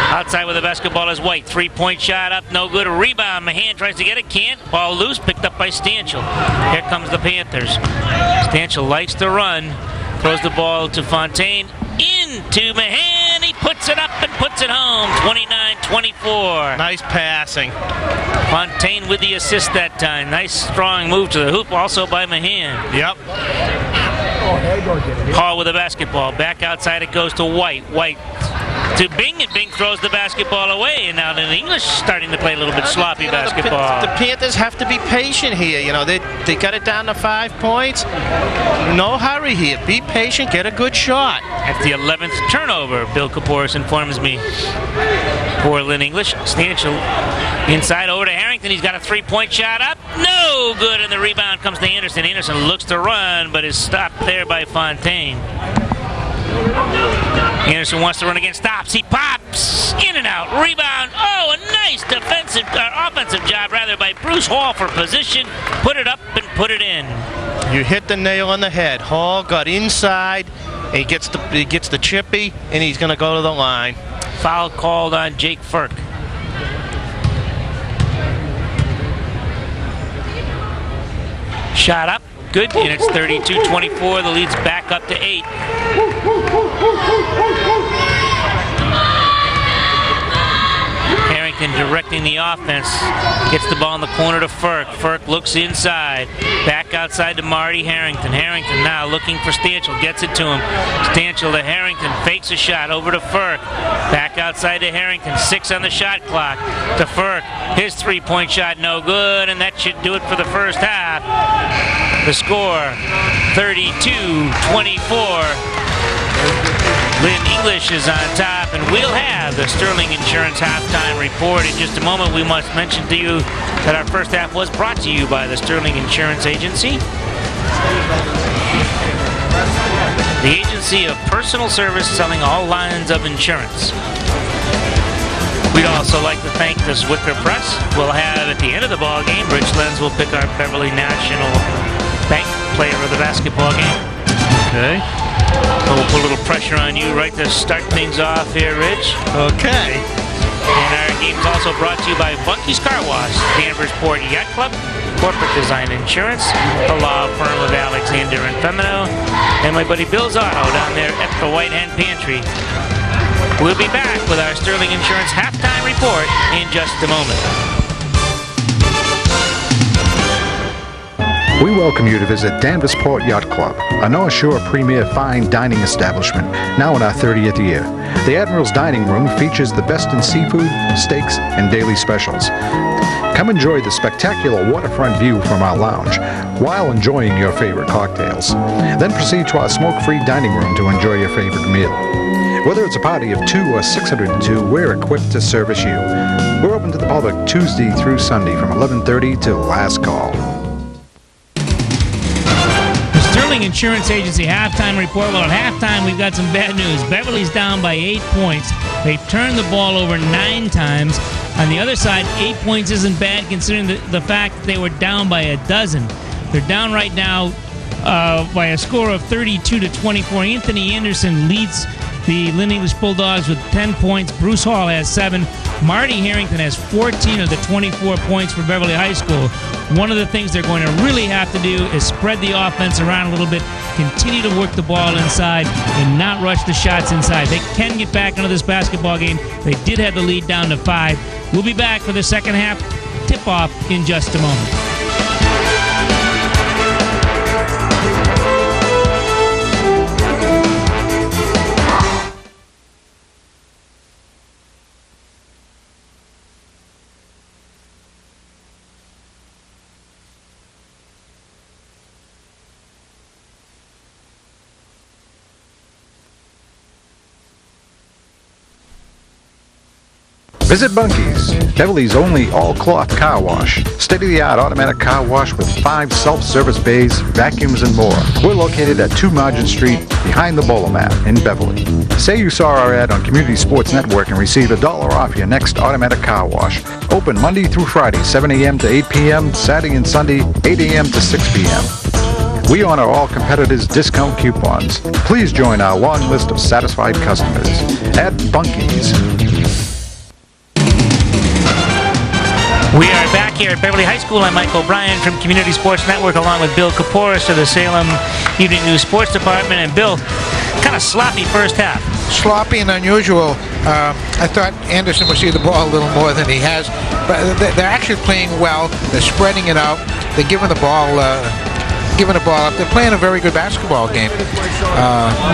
Outside with the basketball is White. Three-point shot up, no good. A rebound, Mahan tries to get it, can't. Ball loose, picked up by Stanchel. Here comes the Panthers. Stanchel likes to run, throws the ball to Fontaine. Into Mahan, he puts it up and puts it home, 29-24. Nice passing. Fontaine with the assist that time. Nice strong move to the hoop, also by Mahan. Yep. Hall with the basketball. Back outside it goes to White. White to Bing, and Bing throws the basketball away, and now Lynn English starting to play a little bit sloppy basketball. The Panthers have to be patient here. They got it down to 5 points. No hurry here. Be patient. Get a good shot. At the 11th turnover, Bill Kaporis informs me, for Lynn English. Stanchel inside over to Harrington. He's got a three-point shot up. No good, and the rebound comes to Anderson. Anderson looks to run, but is stopped there by Fontaine. Anderson wants to run again, stops, he pops, in and out, rebound. Oh, a nice offensive job rather by Bruce Hall for position. Put it up and put it in. You hit the nail on the head. Hall got inside, he gets the chippy, and he's going to go to the line. Foul called on Jake Firk. Shot up, good, and it's 32-24. The lead's back up to 8. Harrington directing the offense. Gets the ball in the corner to Firk. Firk looks inside. Back outside to Marty Harrington. Harrington now looking for Stanchel. Gets it to him. Stanchel to Harrington. Fakes a shot over to Firk. Back outside to Harrington. 6 on the shot clock. To Firk. His three-point shot no good, and that should do it for the first half. The score, 32-24. Lynn English is on top, and we'll have the Sterling Insurance halftime report in just a moment. We must mention to you that our first half was brought to you by the Sterling Insurance Agency, the agency of personal service selling all lines of insurance. We'd also like to thank the Zwicker Press. We'll have at the end of the ball game, Rich Lenz will pick our Beverly National Bank player of the basketball game. Okay. So we'll put a little pressure on you right to start things off here, Rich. Okay. And our game's also brought to you by Bunky's Car Wash, Danvers Port Yacht Club, Corporate Design Insurance, the law firm of Alexander and Femino, and my buddy Bill's Auto down there at the White Hen Pantry. We'll be back with our Sterling Insurance halftime report in just a moment. We welcome you to visit Danvers Port Yacht Club, a North Shore premier fine dining establishment, now in our 30th year. The Admiral's Dining Room features the best in seafood, steaks, and daily specials. Come enjoy the spectacular waterfront view from our lounge while enjoying your favorite cocktails. Then proceed to our smoke-free dining room to enjoy your favorite meal. Whether it's a party of 2 or 602, we're equipped to service you. We're open to the public Tuesday through Sunday from 11:30 till last call. Sterling Insurance Agency halftime report. Well, at halftime, we've got some bad news. Beverly's down by 8 points. They've turned the ball over 9 times. On the other side, 8 points isn't bad considering the fact that they were down by a dozen. They're down right now by a score of 32-24. Anthony Anderson leads the Lynn English Bulldogs with 10 points. Bruce Hall has 7. Marty Harrington has 14 of the 24 points for Beverly High School. One of the things they're going to really have to do is spread the offense around a little bit, continue to work the ball inside, and not rush the shots inside. They can get back into this basketball game. They did have the lead down to 5. We'll be back for the second half tip-off in just a moment. Visit Bunky's, Beverly's only all-cloth car wash. State-of-the-art automatic car wash with 5 self-service bays, vacuums, and more. We're located at 2 Margin Street, behind the bowler mat in Beverly. Say you saw our ad on Community Sports Network and receive $1 off your next automatic car wash. Open Monday through Friday, 7 a.m. to 8 p.m., Saturday and Sunday, 8 a.m. to 6 p.m. We honor all competitors' discount coupons. Please join our long list of satisfied customers at Bunky's. We are back here at Beverly High School. I'm Mike O'Brien from Community Sports Network, along with Bill Kaporis of the Salem Evening News Sports Department. And Bill, kind of sloppy first half. Sloppy and unusual. I thought Anderson would see the ball a little more than he has, but they're actually playing well. They're spreading it out. They're giving the ball giving the ball up. They're playing a very good basketball game.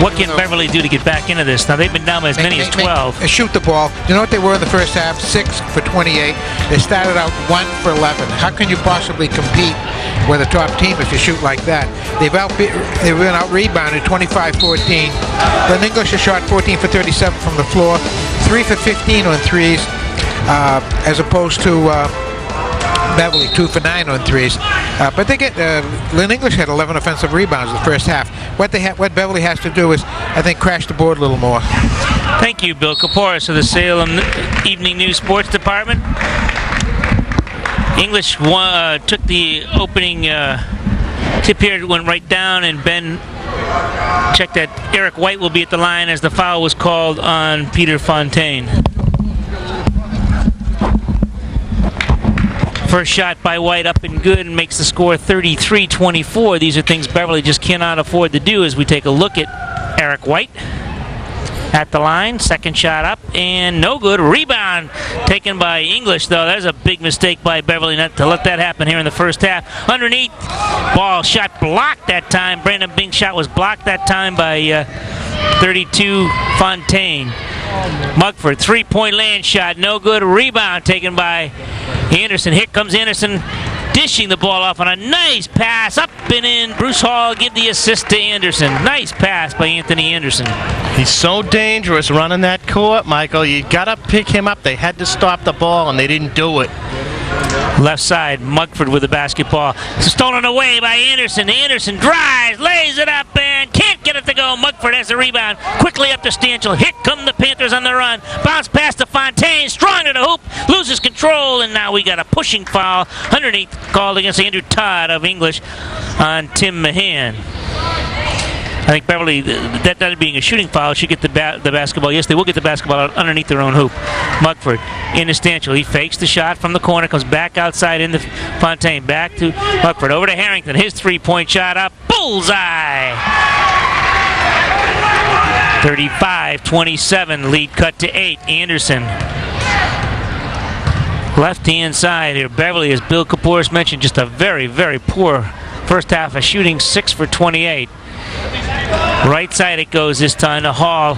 What can Beverly do to get back into this? Now, they've been down by as many as 12. Shoot the ball. You know what they were in the first half? 6 for 28. They started out 1 for 11. How can you possibly compete with a top team if you shoot like that? They've been out-rebounded 25-14. Lynn English has shot 14 for 37 from the floor, 3 for 15 on threes, as opposed to Beverly 2 for 9 on threes. But they get Lynn English had 11 offensive rebounds in the first half. What Beverly has to do is, I think, crash the board a little more. Thank you, Bill Kaporis of the Salem Evening News Sports Department. English took the opening tip here, went right down, and Ben checked that Eric White will be at the line as the foul was called on Peter Fontaine. First shot by White up and good and makes the score 33-24. These are things Beverly just cannot afford to do as we take a look at Eric White at the line. Second shot up and no good. Rebound taken by English, though. There's a big mistake by Beverly not to let that happen here in the first half. Underneath, ball shot blocked that time. Brandon Bing's shot was blocked that time by 32 Fontaine. Mugford, three-point land shot, no good. Rebound taken by Anderson. Here comes Anderson, dishing the ball off on a nice pass up and in. Bruce Hall give the assist to Anderson. Nice pass by Anthony Anderson. He's so dangerous running that court, Michael. You got to pick him up. They had to stop the ball, and they didn't do it. Left side, Mugford with the basketball. Stolen away by Anderson. Anderson drives, lays it up, and can't get it to go. Mugford has the rebound. Quickly up to Stanchel. Here come the Panthers on the run. Bounce pass to Fontaine. Strong to the hoop. Loses control, and now we got a pushing foul underneath called against Andrew Todd of English on Tim Mahan. I think Beverly, that being a shooting foul, should get the basketball. Yes, they will get the basketball out underneath their own hoop. Mugford into Stanchel. He fakes the shot from the corner, comes back outside into Fontaine. Back to Mugford. Over to Harrington. His three-point shot up. Bullseye! 35-27. Lead cut to 8. Anderson. Left-hand side here. Beverly, as Bill Kaporis mentioned, just a very, very poor first half of shooting. 6 for 28. Right side it goes this time to Hall.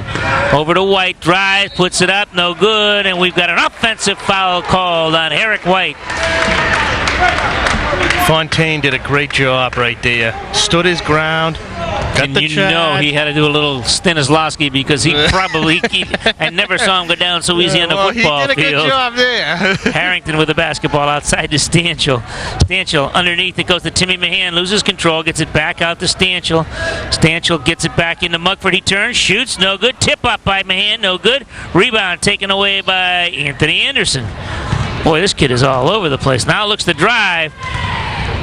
Over to White. Drives, puts it up, no good. And we've got an offensive foul called on Eric White. Fontaine did a great job right there. Stood his ground. Got And the you charge. know he had to do a little Stanislavski because he probably I never saw him go down so easy on the football he did a field. good job there. Harrington with the basketball outside to Stanchel. Stanchel underneath, it goes to Timmy Mahan, loses control, gets it back out to Stanchel. Stanchel gets it back into Mugford. He turns, shoots, no good. Tip up by Mahan, no good. Rebound taken away by Anthony Anderson. Boy, this kid is all over the place. Now looks to drive.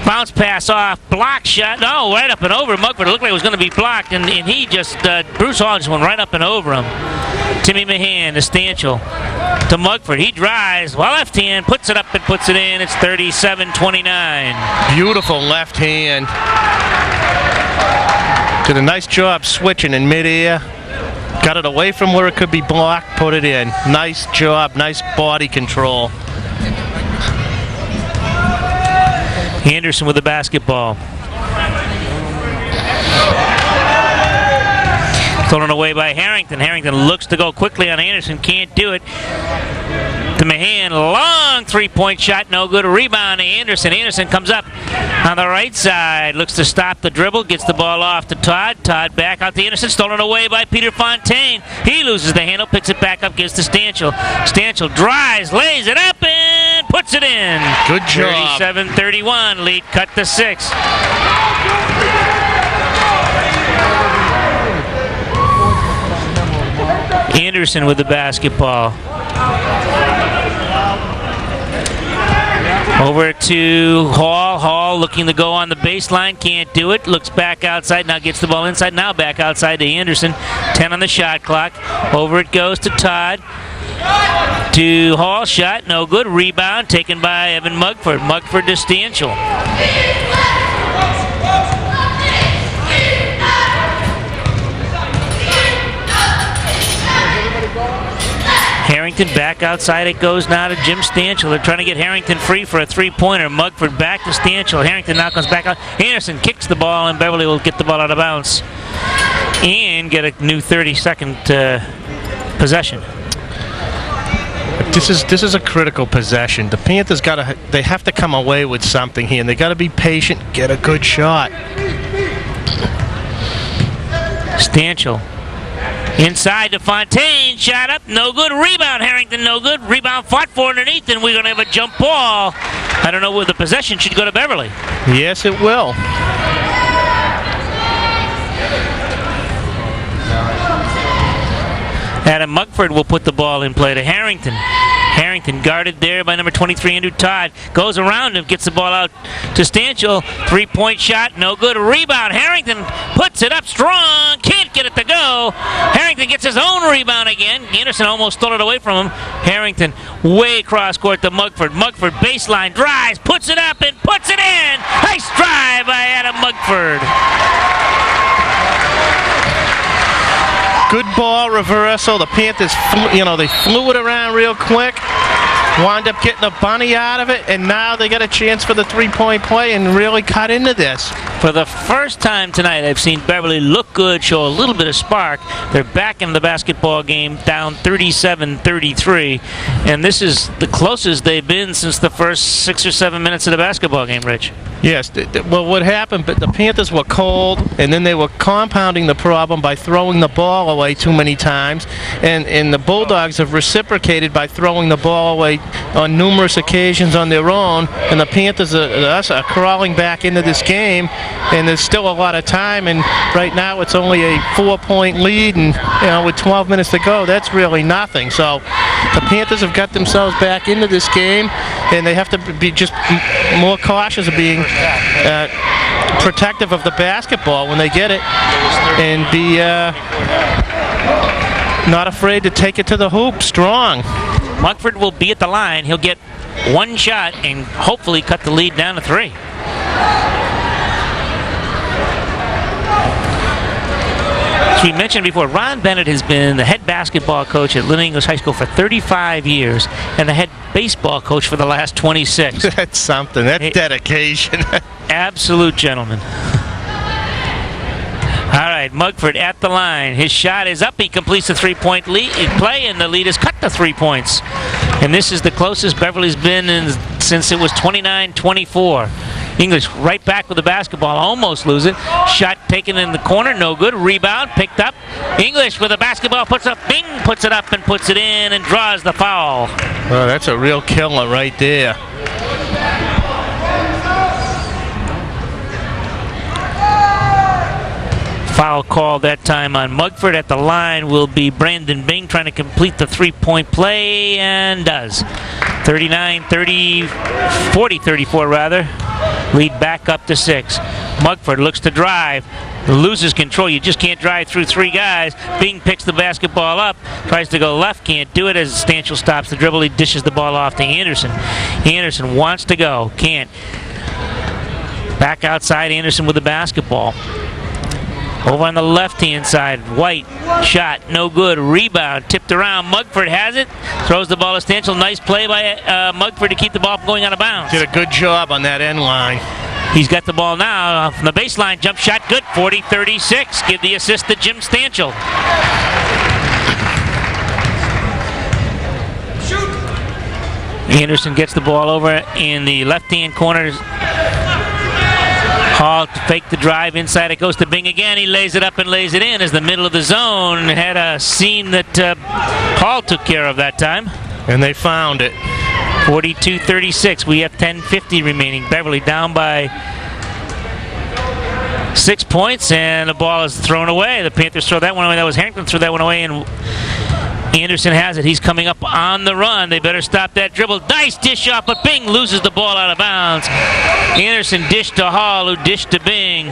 Bounce pass off, block shot. No, right up and over Mugford. It looked like it was going to be blocked, and he just, Bruce Hall just went right up and over him. Timmy Mahan to Stanchel to Mugford. He drives, while left hand, puts it up and puts it in. It's 37-29. Beautiful left hand. Did a nice job switching in midair. Got it away from where it could be blocked, put it in. Nice job, nice body control. Anderson with the basketball. Stolen away by Harrington. Harrington looks to go quickly on Anderson, can't do it. To Mahan, long three-point shot, no good. Rebound to Anderson. Anderson comes up on the right side, looks to stop the dribble, gets the ball off to Todd. Todd back out to Anderson, stolen away by Peter Fontaine. He loses the handle, picks it back up, gives to Stanchel. Stanchel drives, lays it up, and puts it in. Good job. 37-31, lead cut to 6. Anderson with the basketball. Over to Hall. Hall looking to go on the baseline. Can't do it. Looks back outside. Now gets the ball inside. Now back outside to Anderson. 10 on the shot clock. Over it goes to Todd. To Hall. Shot. No good. Rebound taken by Evan Mugford. Mugford to Stanchel. Harrington back outside it goes now to Jim Stanchel. They're trying to get Harrington free for a three-pointer. Mugford back to Stanchel. Harrington now comes back out. Anderson kicks the ball, and Beverly will get the ball out of bounds and get a new 30-second possession. This is a critical possession. The Panthers they have to come away with something here, and they got to be patient, get a good shot. Stanchel inside to Fontaine, shot up, no good. Rebound, Harrington, no good. Rebound fought for underneath, and we're going to have a jump ball. I don't know where the possession should go to Beverly. Yes, it will. Adam Mugford will put the ball in play to Harrington. Harrington guarded there by number 23, Andrew Todd. Goes around him, gets the ball out to Stanchel. Three-point shot, no good. Rebound, Harrington puts it up strong. Can't get it to go. Harrington gets his own rebound again. Anderson almost stole it away from him. Harrington way across court to Mugford. Mugford baseline drives, puts it up and puts it in. Nice drive by Adam Mugford. Good ball reversal. The Panthers, they flew it around real quick. Wound up getting a bunny out of it, and now they got a chance for the three-point play and really cut into this. For the first time tonight, I've seen Beverly look good, show a little bit of spark. They're back in the basketball game, down 37-33, and this is the closest they've been since the first 6 or 7 minutes of the basketball game, Rich. Yes, well, what happened, but the Panthers were cold, and then they were compounding the problem by throwing the ball away too many times, and the Bulldogs have reciprocated by throwing the ball away on numerous occasions on their own, and the Panthers are crawling back into this game, and there's still a lot of time, and right now it's only a 4-point lead, and with 12 minutes to go, that's really nothing. So the Panthers have got themselves back into this game, and they have to be just more cautious of being protective of the basketball when they get it, and be not afraid to take it to the hoop strong. Mugford will be at the line. He'll get one shot and hopefully cut the lead down to 3. As we mentioned before, Ron Bennett has been the head basketball coach at Lynn English High School for 35 years and the head baseball coach for the last 26. That's something. That's dedication. Absolute gentleman. All right, Mugford at the line. His shot is up. He completes the three-point play, and the lead is cut to 3 points. And this is the closest Beverly's been since it was 29-24. English right back with the basketball, almost lose it. Shot taken in the corner, no good. Rebound picked up. English with the basketball, puts up, bing, puts it up and puts it in and draws the foul. Oh, that's a real killer right there. Foul call that time on Mugford. At the line will be Brandon Bing trying to complete the three-point play, and does. 40-34 rather. Lead back up to 6. Mugford looks to drive. Loses control. You just can't drive through 3 guys. Bing picks the basketball up. Tries to go left. Can't do it as Stanchel stops the dribble. He dishes the ball off to Anderson. Anderson wants to go. Can't. Back outside, Anderson with the basketball. Over on the left-hand side, White, shot, no good. Rebound, tipped around. Mugford has it. Throws the ball to Stanchel. Nice play by Mugford to keep the ball from going out of bounds. Did a good job on that end line. He's got the ball now from the baseline. Jump shot, good. 40-36. Give the assist to Jim Stanchel. Anderson gets the ball over in the left-hand corner. Hall to fake the drive inside. It goes to Bing again. He lays it up and lays it in as the middle of the zone. Had a seam that Hall took care of that time. And they found it. 42-36. We have 10:50 remaining. Beverly down by 6 points, and the ball is thrown away. The Panthers throw that one away. That was Harrington threw that one away, and Anderson has it. He's coming up on the run. They better stop that dribble. Nice dish off, but Bing loses the ball out of bounds. Anderson dished to Hall, who dished to Bing.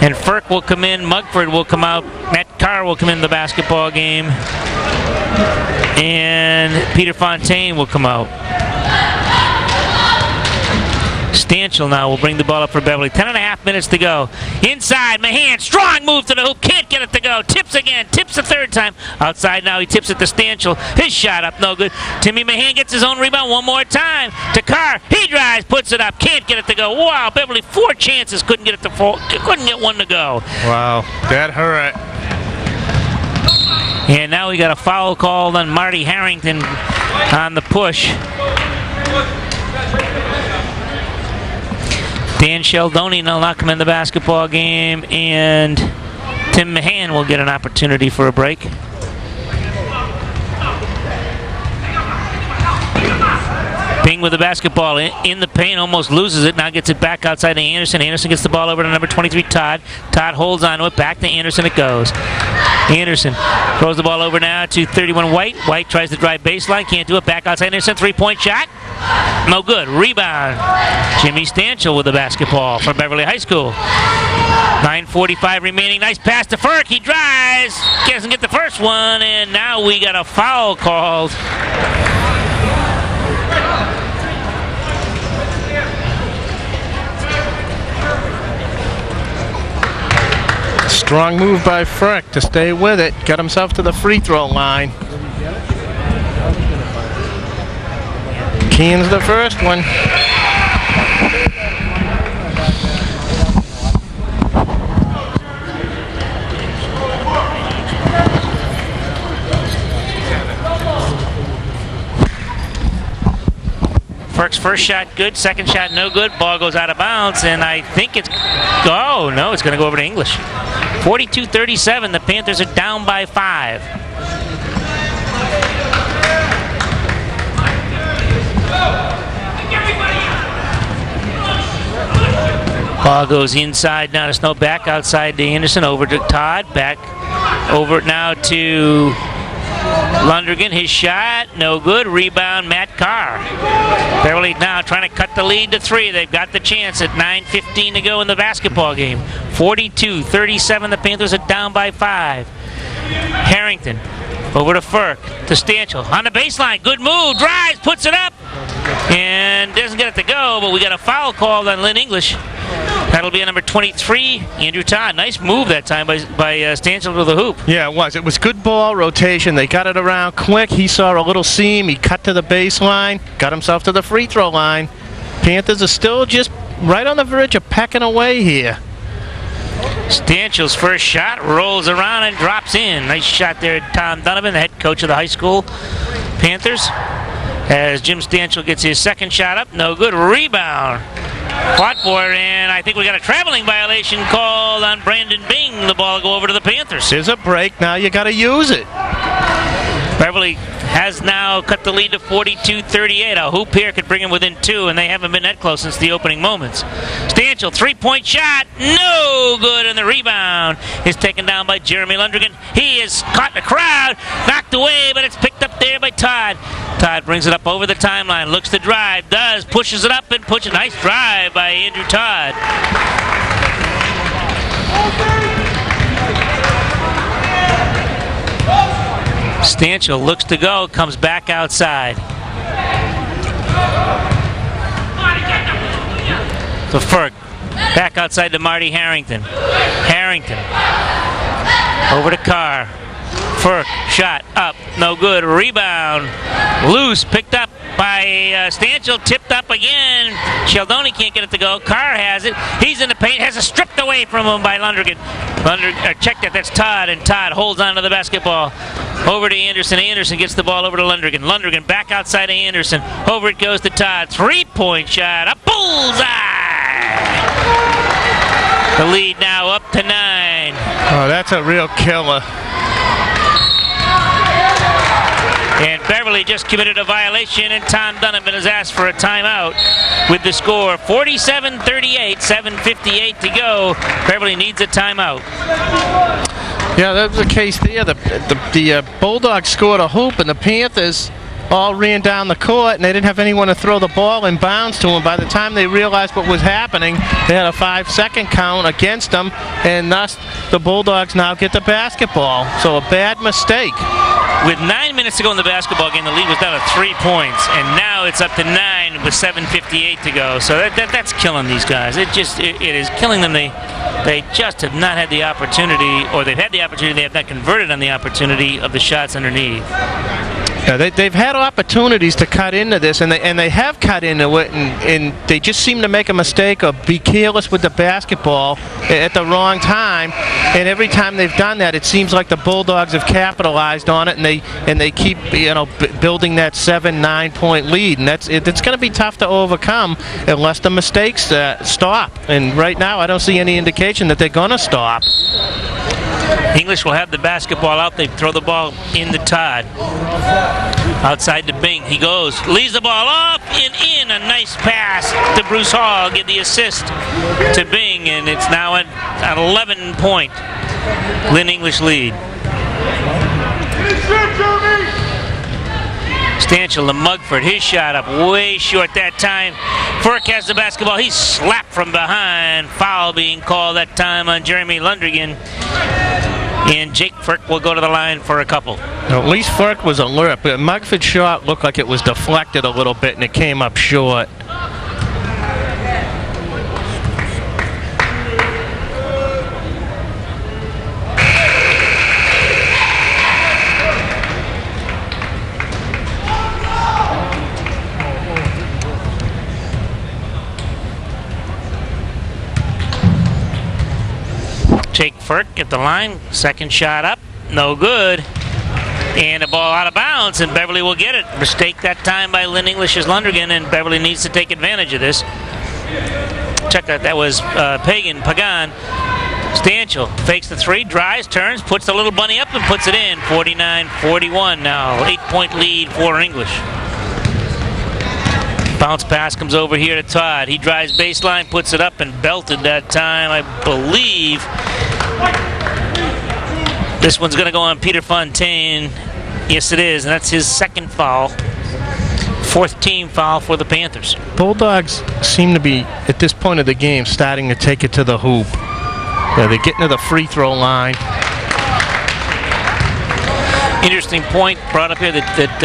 And Firk will come in. Mugford will come out. Matt Carr will come in the basketball game. And Peter Fontaine will come out. Stanchill now will bring the ball up for Beverly. 10.5 minutes to go. Inside, Mahan, strong move to the hoop. Can't get it to go. Tips again. Tips the third time. Outside now, he tips it to Stanchill. His shot up, no good. Timmy Mahan gets his own rebound one more time. To Carr. He drives, puts it up. Can't get it to go. Wow, Beverly, 4 chances. Couldn't get it to four. Couldn't get one to go. Wow, that hurt. And now we got a foul called on Marty Harrington on the push. Dan Sheldoni will not come in the basketball game, and Tim Mahan will get an opportunity for a break. Bing with the basketball in the paint, almost loses it. Now gets it back outside to Anderson. Anderson gets the ball over to number 23, Todd. Todd holds on to it. Back to Anderson it goes. Anderson throws the ball over now to 31, White. White tries to drive baseline. Can't do it. Back outside Anderson. 3-point shot. No good. Rebound. Jimmy Stanchill with the basketball for Beverly High School. 9:45 remaining. Nice pass to Ferk. He drives. Doesn't get the first one. And now we got a foul called. Strong move by Frick to stay with it. Got himself to the free throw line. Keen's the first one. Frick's first shot good, second shot no good. Ball goes out of bounds, and I think it's... Oh, no, it's going to go over to English. 42-37, the Panthers are down by 5. Ball goes inside now to Snow, back outside to Anderson, over to Todd, back over now to Lundergan. His shot, no good. Rebound, Matt Carr. Beverly now trying to cut the lead to 3. They've got the chance at 9:15 to go in the basketball game. 42-37, the Panthers are down by 5. Harrington over to Ferk, to Stanchill. On the baseline, good move, drives, puts it up, and doesn't get it to go, but we got a foul called on Lynn English. That'll be a number 23, Andrew Todd. Nice move that time by Stanchill to the hoop. Yeah, it was. It was good ball rotation. They got it around quick. He saw a little seam. He cut to the baseline, got himself to the free throw line. Panthers are still just right on the verge of pecking away here. Stanchill's first shot rolls around and drops in. Nice shot there, Tom Donovan, the head coach of the high school Panthers. As Jim Stanchill gets his second shot up, no good. Rebound. Fought for, and I think we got a traveling violation called on Brandon Bing. The ball will go over to the Panthers. There's a break. Now you got to use it. Beverly has now cut the lead to 42-38. A hoop here could bring him within 2, and they haven't been that close since the opening moments. Stanchill, 3-point shot, no good, and the rebound is taken down by Jeremy Lundergan. He is caught in the crowd, knocked away, but it's picked up there by Todd. Todd brings it up over the timeline, looks to drive, does, pushes it up and puts a nice drive by Andrew Todd. Stanchill looks to go, comes back outside. So Ferg, back outside to Marty Harrington. Harrington, over to Carr. Ferg, shot, up, no good, rebound, loose, picked up by Stanchill, tipped up again. Sheldoni can't get it to go. Carr has it. He's in the paint, has it stripped away from him by Lundergan. Check that, that's Todd, and Todd holds on to the basketball. Over to Anderson. Anderson gets the ball over to Lundergan. Lundergan back outside to Anderson. Over it goes to Todd. 3-point shot. A bullseye! The lead now up to 9. Oh, that's a real killer. And Beverly just committed a violation, and Tom Donovan has asked for a timeout with the score 47-38, 7:58 to go. Beverly needs a timeout. Yeah, that was the case there. The Bulldogs scored a hoop, and the Panthers all ran down the court, and they didn't have anyone to throw the ball in bounds to them. By the time they realized what was happening, they had a 5-second count against them, and thus the Bulldogs now get the basketball. So a bad mistake. With 9 minutes to go in the basketball game, the lead was down to 3 points, and now it's up to 9 with 7:58 to go. So that's killing these guys. It is killing them. They just have not had the opportunity, or they've had the opportunity, they have not converted on the opportunity of the shots underneath. Yeah, they've had opportunities to cut into this, and they have cut into it, and they just seem to make a mistake or be careless with the basketball at the wrong time. And every time they've done that, it seems like the Bulldogs have capitalized on it, and they keep building that 7-9 point lead, and it's going to be tough to overcome unless the mistakes stop. And right now, I don't see any indication that they're going to stop. English will have the basketball out. They throw the ball in the Todd. Outside to Bing. He goes, leaves the ball off and in. A nice pass to Bruce Hall. Give the assist to Bing, and it's now an 11-point Lynn English lead. Stanchill to Mugford. His shot up way short that time. Ferk has the basketball. He's slapped from behind. Foul being called that time on Jeremy Lundgren. And Jake Ferk will go to the line for a couple. At least Ferk was alert, but Mugford's shot looked like it was deflected a little bit and it came up short. Jake Ferk at the line, second shot up, no good. And a ball out of bounds, and Beverly will get it. Mistake that time by Lynn English's Lundgren, and Beverly needs to take advantage of this. Check that was Pagan. Stanchill fakes the three, drives, turns, puts the little bunny up and puts it in. 49-41 now, 8-point lead for English. Bounce pass comes over here to Todd. He drives baseline, puts it up, and belted that time, I believe. This one's going to go on Peter Fontaine. Yes, it is, and that's his second foul. Fourth team foul for the Panthers. Bulldogs seem to be, at this point of the game, starting to take it to the hoop. Yeah, they're getting to the free throw line. Interesting point brought up here that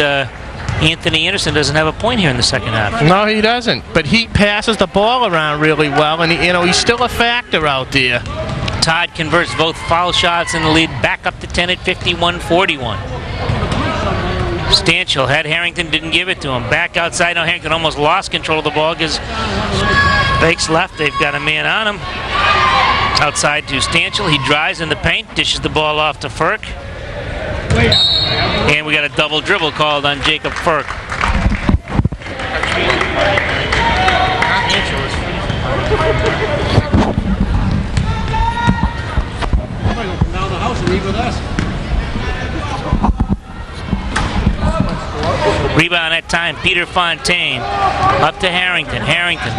Anthony Anderson doesn't have a point here in the second half. No, he doesn't. But he passes the ball around really well, and he's still a factor out there. Todd converts both foul shots in the lead back up to 10 at 51-41. Stanchill had Harrington, didn't give it to him. Back outside, now Harrington almost lost control of the ball because fakes left. They've got a man on him. Outside to Stanchill. He drives in the paint, dishes the ball off to Ferk. And we got a double dribble called on Jacob Ferk. Rebound that time, Peter Fontaine. Up to Harrington. Harrington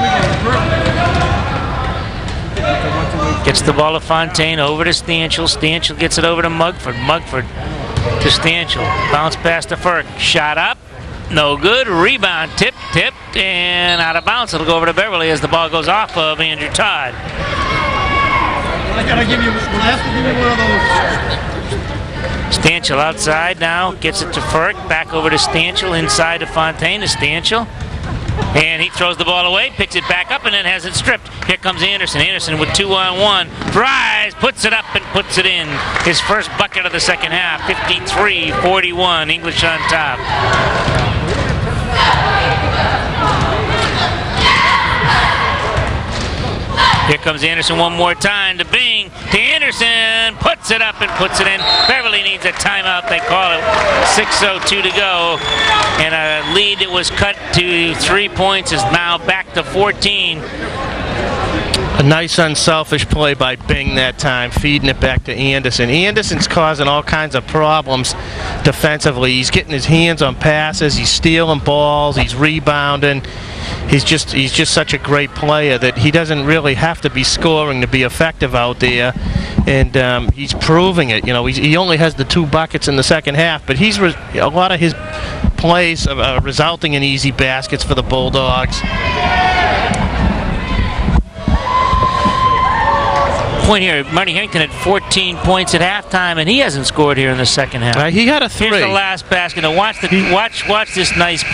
gets the ball to Fontaine, over to Stanchill. Stanchill gets it over to Mugford. Mugford to Stanchill. Bounce pass to Ferk. Shot up. No good. Rebound. Tipped. And out of bounds. It'll go over to Beverly as the ball goes off of Andrew Todd. I gotta give you, when I have to give you one of those. Stanchill outside now. Gets it to Ferk. Back over to Stanchill. Inside to Fontaine to Stanchill. And he throws the ball away, picks it back up, and then has it stripped. Here comes Anderson. Anderson with 2-on-1. Drives, puts it up, and puts it in. His first bucket of the second half. 53-41. English on top. Here comes Anderson one more time to Bing. To Anderson. Puts it up and puts it in. Beverly needs a timeout. They call it. 6:02 to go. And a lead that was cut to 3 points is now back to 14. A nice unselfish play by Bing that time, feeding it back to Anderson. Anderson's causing all kinds of problems defensively. He's getting his hands on passes. He's stealing balls. He's rebounding. He's just such a great player that he doesn't really have to be scoring to be effective out there, and he's proving it. He only has the 2 buckets in the second half, but a lot of his plays are resulting in easy baskets for the Bulldogs. point here. Marty Harrington had 14 points at halftime, and he hasn't scored here in the second half. He had a 3. Here's the last basket. Now watch this nice.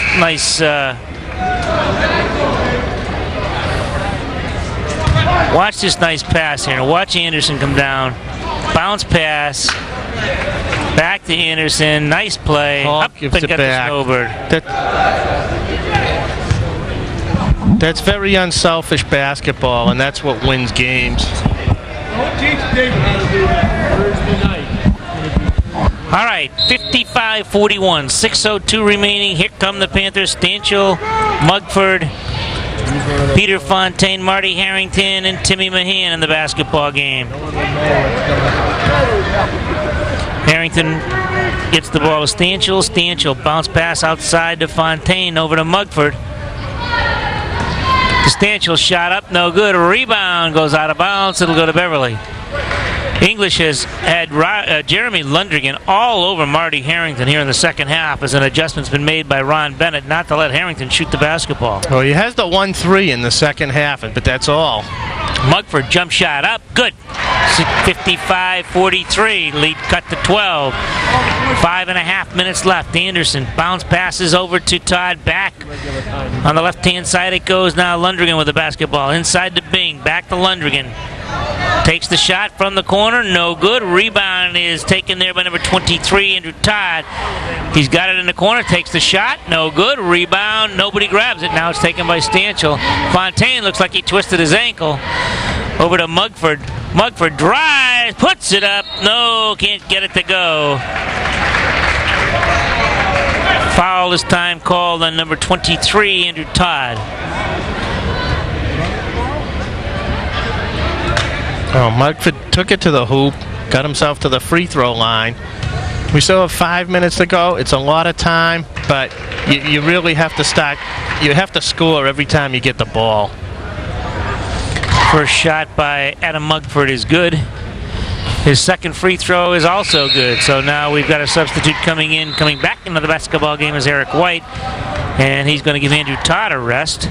Watch this nice pass here. Now watch Anderson come down. Bounce pass. Back to Anderson. Nice play. Hawk Up gives and it got back. the snowbird. That's very unselfish basketball, and that's what wins games. Don't teach David how to do that Thursday night. All right, 55-41, 6:02 remaining. Here come the Panthers. Stanchill, Mugford, Peter Fontaine, Marty Harrington, and Timmy Mahan in the basketball game. Harrington gets the ball to Stanchill. Stanchill bounce pass outside to Fontaine, over to Mugford. Stanchill shot up, no good. Rebound goes out of bounds. It'll go to Beverly. English has had Jeremy Lundgren all over Marty Harrington here in the second half as an adjustment's been made by Ron Bennett not to let Harrington shoot the basketball. Well, he has the 1-3 in the second half, but that's all. Mugford jump shot up, good. 55-43, lead cut to 12. 5.5 minutes left. Anderson bounce passes over to Todd. Back on the left-hand side it goes now. Lundgren with the basketball inside to Bing. Back to Lundgren. Takes the shot from the corner, no good. Rebound is taken there by number 23, Andrew Todd. He's got it in the corner, takes the shot, no good. Rebound, nobody grabs it. Now it's taken by Stanchill. Fontaine looks like he twisted his ankle. Over to Mugford. Mugford drives, puts it up. No, can't get it to go. Foul this time called on number 23, Andrew Todd. Oh, Mugford took it to the hoop, got himself to the free throw line. We still have 5 minutes to go. It's a lot of time, but you really have to start. You have to score every time you get the ball. First shot by Adam Mugford is good. His second free throw is also good. So now we've got a substitute coming back into the basketball game is Eric White, and he's going to give Andrew Todd a rest.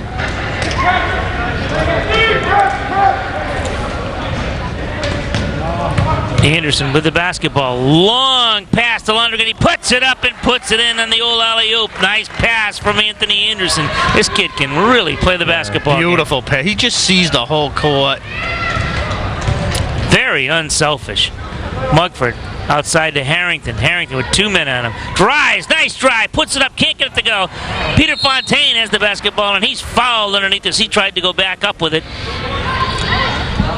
Anderson with the basketball. Long pass to Lundgren. He puts it up and puts it in on the old alley-oop. Nice pass from Anthony Anderson. This kid can really play the basketball. Beautiful pass. He just sees the whole court. Very unselfish. Mugford outside to Harrington. Harrington with 2 men on him. Drives. Nice drive. Puts it up. Can't get it to go. Peter Fontaine has the basketball, and he's fouled underneath this. He tried to go back up with it.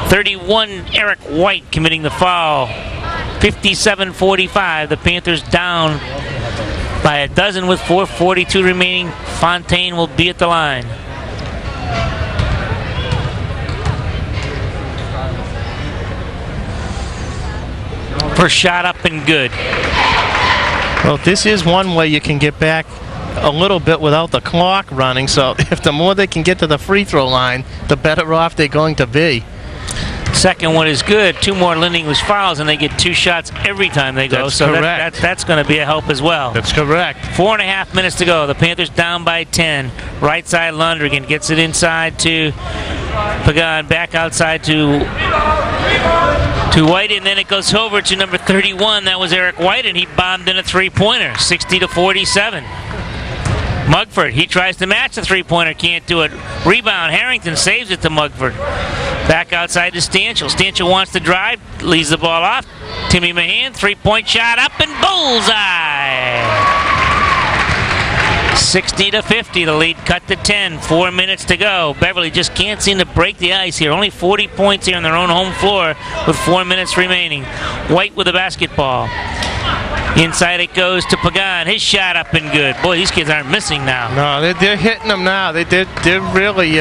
31, Eric White committing the foul. 57-45. The Panthers down by a dozen with 4:42 remaining. Fontaine will be at the line. First shot up and good. Well, this is one way you can get back a little bit without the clock running. So if the more they can get to the free throw line, the better off they're going to be. Second one is good. 2 more Lynn English fouls, and they get 2 shots every time they go. That's so correct. That's going to be a help as well. That's correct. 4.5 minutes to go. The Panthers down by 10. Right side Lundgren gets it inside to Pagan. Back outside to White, and then it goes over to number 31. That was Eric White, and he bombed in a three-pointer. 60-47. Mugford, he tries to match the three-pointer, can't do it. Rebound, Harrington saves it to Mugford. Back outside to Stanchill. Stanchill wants to drive, leaves the ball off. Timmy Mahan, three-point shot up and bullseye. 60-50, the lead cut to 10. 4 minutes to go. Beverly just can't seem to break the ice here. Only 40 points here on their own home floor with 4 minutes remaining. White with the basketball. Inside it goes to Pagan. His shot up and good. Boy, these kids aren't missing now. No, they're hitting them now. They really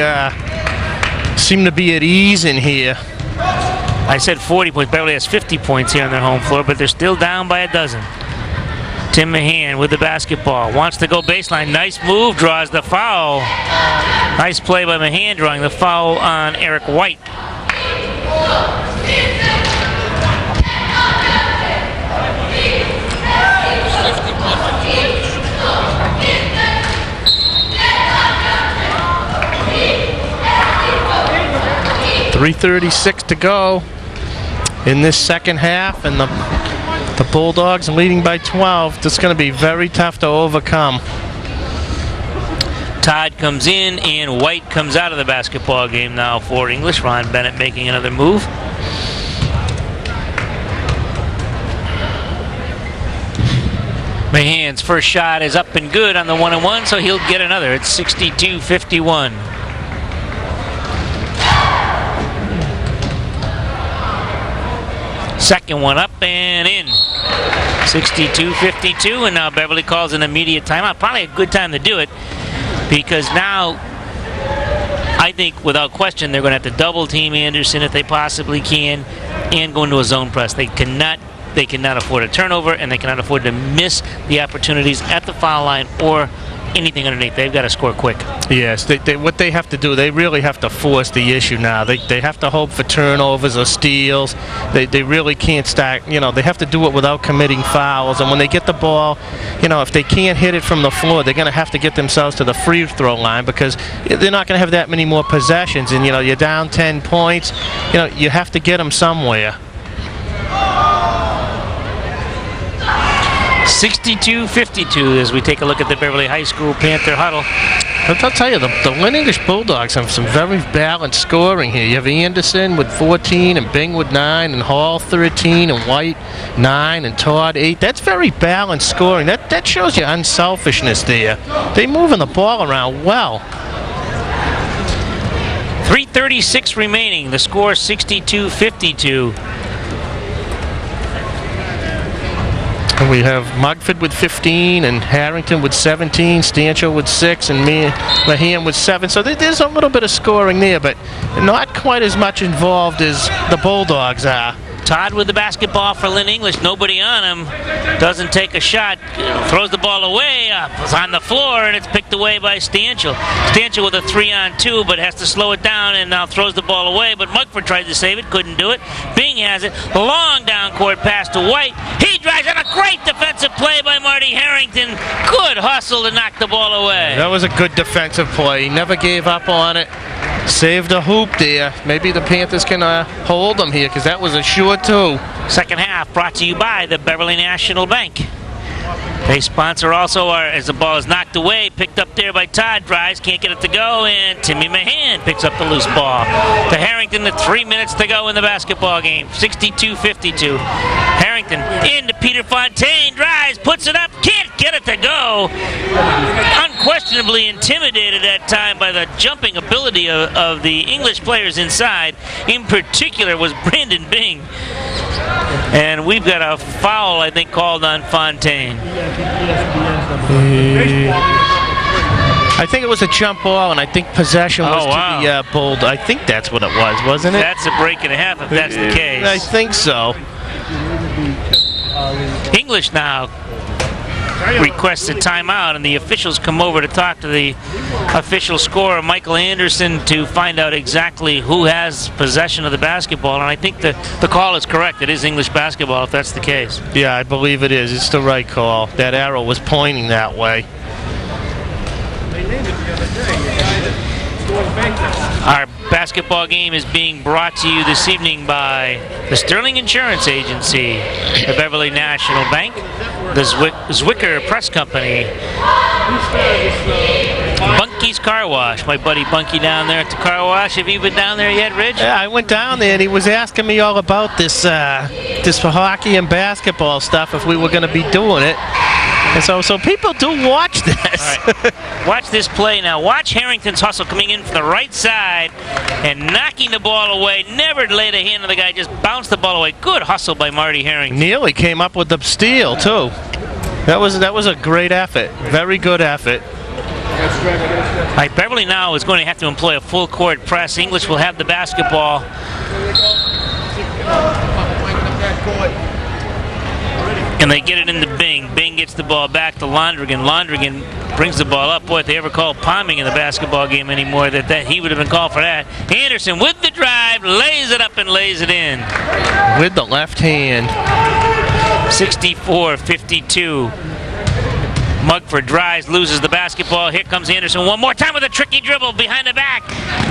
seem to be at ease in here. I said 40 points. Beverly has 50 points here on their home floor, but they're still down by a dozen. Tim Mahan with the basketball. Wants to go baseline. Nice move. Draws the foul. Nice play by Mahan drawing the foul on Eric White. .336 to go. in this second half, and the Bulldogs leading by 12. It's going to be very tough to overcome. Todd comes in, and White comes out of the basketball game now for English. Ron Bennett making another move. Mahan's first shot is up and good on the 1-and-1, so he'll get another. It's 62-51. Second one up and in. 62-52, and now Beverly calls an immediate timeout. Probably a good time to do it, because now I think without question they're going to have to double team Anderson if they possibly can and go into a zone press. They cannot afford a turnover, and they cannot afford to miss the opportunities at the foul line or anything underneath. They've got to score quick. Yes, what they have to do, they really have to force the issue now. They have to hope for turnovers or steals. They really can't start, they have to do it without committing fouls. And when they get the ball, if they can't hit it from the floor, they're going to have to get themselves to the free throw line, because they're not going to have that many more possessions. And, you're down 10 points. You have to get them somewhere. 62-52 as we take a look at the Beverly High School Panther huddle. I'll tell you, the Lynn English Bulldogs have some very balanced scoring here. You have Anderson with 14, and Bing with 9, and Hall 13, and White 9, and Todd 8. That's very balanced scoring. That shows you unselfishness there. They're moving the ball around well. 3:36 remaining. The score 62-52. And we have Mugford with 15, and Harrington with 17, Stancho with 6, and Mahan with 7. So there's a little bit of scoring there, but not quite as much involved as the Bulldogs are. Todd with the basketball for Lynn English. Nobody on him. Doesn't take a shot. Throws the ball away. It's on the floor, and it's picked away by Stancho. Stancho with a 3-on-2, but has to slow it down and now throws the ball away. But Mugford tried to save it. Couldn't do it. Bing has it. Long down court pass to White. He drives, and a great defensive play by Marty Harrington. Good hustle to knock the ball away. That was a good defensive play. He never gave up on it. Saved a hoop there. Maybe the Panthers can hold them here, because that was a sure two. Second half brought to you by the Beverly National Bank. They sponsor also as the ball is knocked away, picked up there by Todd, drives, can't get it to go, and Timmy Mahan picks up the loose ball. To Harrington, the 3 minutes to go in the basketball game, 62-52. Harrington into Peter Fontaine, drives, puts it up, can't get it to go. Unquestionably intimidated that time by the jumping ability of the English players inside. In particular was Brandon Bing. And we've got a foul, I think, called on Fontaine. I think it was a jump ball, and I think possession was to the Bull. I think that's what it was, wasn't it? That's a break and a half if that's the case. I think so. English now requests a timeout, and the officials come over to talk to the official scorer, Michael Anderson, to find out exactly who has possession of the basketball. And I think the call is correct. It is English basketball if that's the case. Yeah, I believe it is. It's the right call. That arrow was pointing that way. Our basketball game is being brought to you this evening by the Sterling Insurance Agency, the Beverly National Bank, the Zwicker Press Company, Bunky's Car Wash. My buddy Bunky down there at the car wash. Have you been down there yet, Rich? Yeah, I went down there, and he was asking me all about this hockey and basketball stuff, if we were going to be doing it. And so people do watch this. All right. Watch this play now. Watch Harrington's hustle coming in from the right side and knocking the ball away. Never laid a hand on the guy, just bounced the ball away. Good hustle by Marty Harrington. Neely came up with the steal, too. That was a great effort. Very good effort. All right, Beverly now is going to have to employ a full court press. English will have the basketball. And they get it into Bing. Bing gets the ball back to Londrigan. Londrigan brings the ball up. Boy, if they ever call palming in the basketball game anymore, that he would have been called for that. Anderson with the drive, lays it up and lays it in. With the left hand. 64-52. Mugford drives, loses the basketball. Here comes Anderson one more time with a tricky dribble behind the back.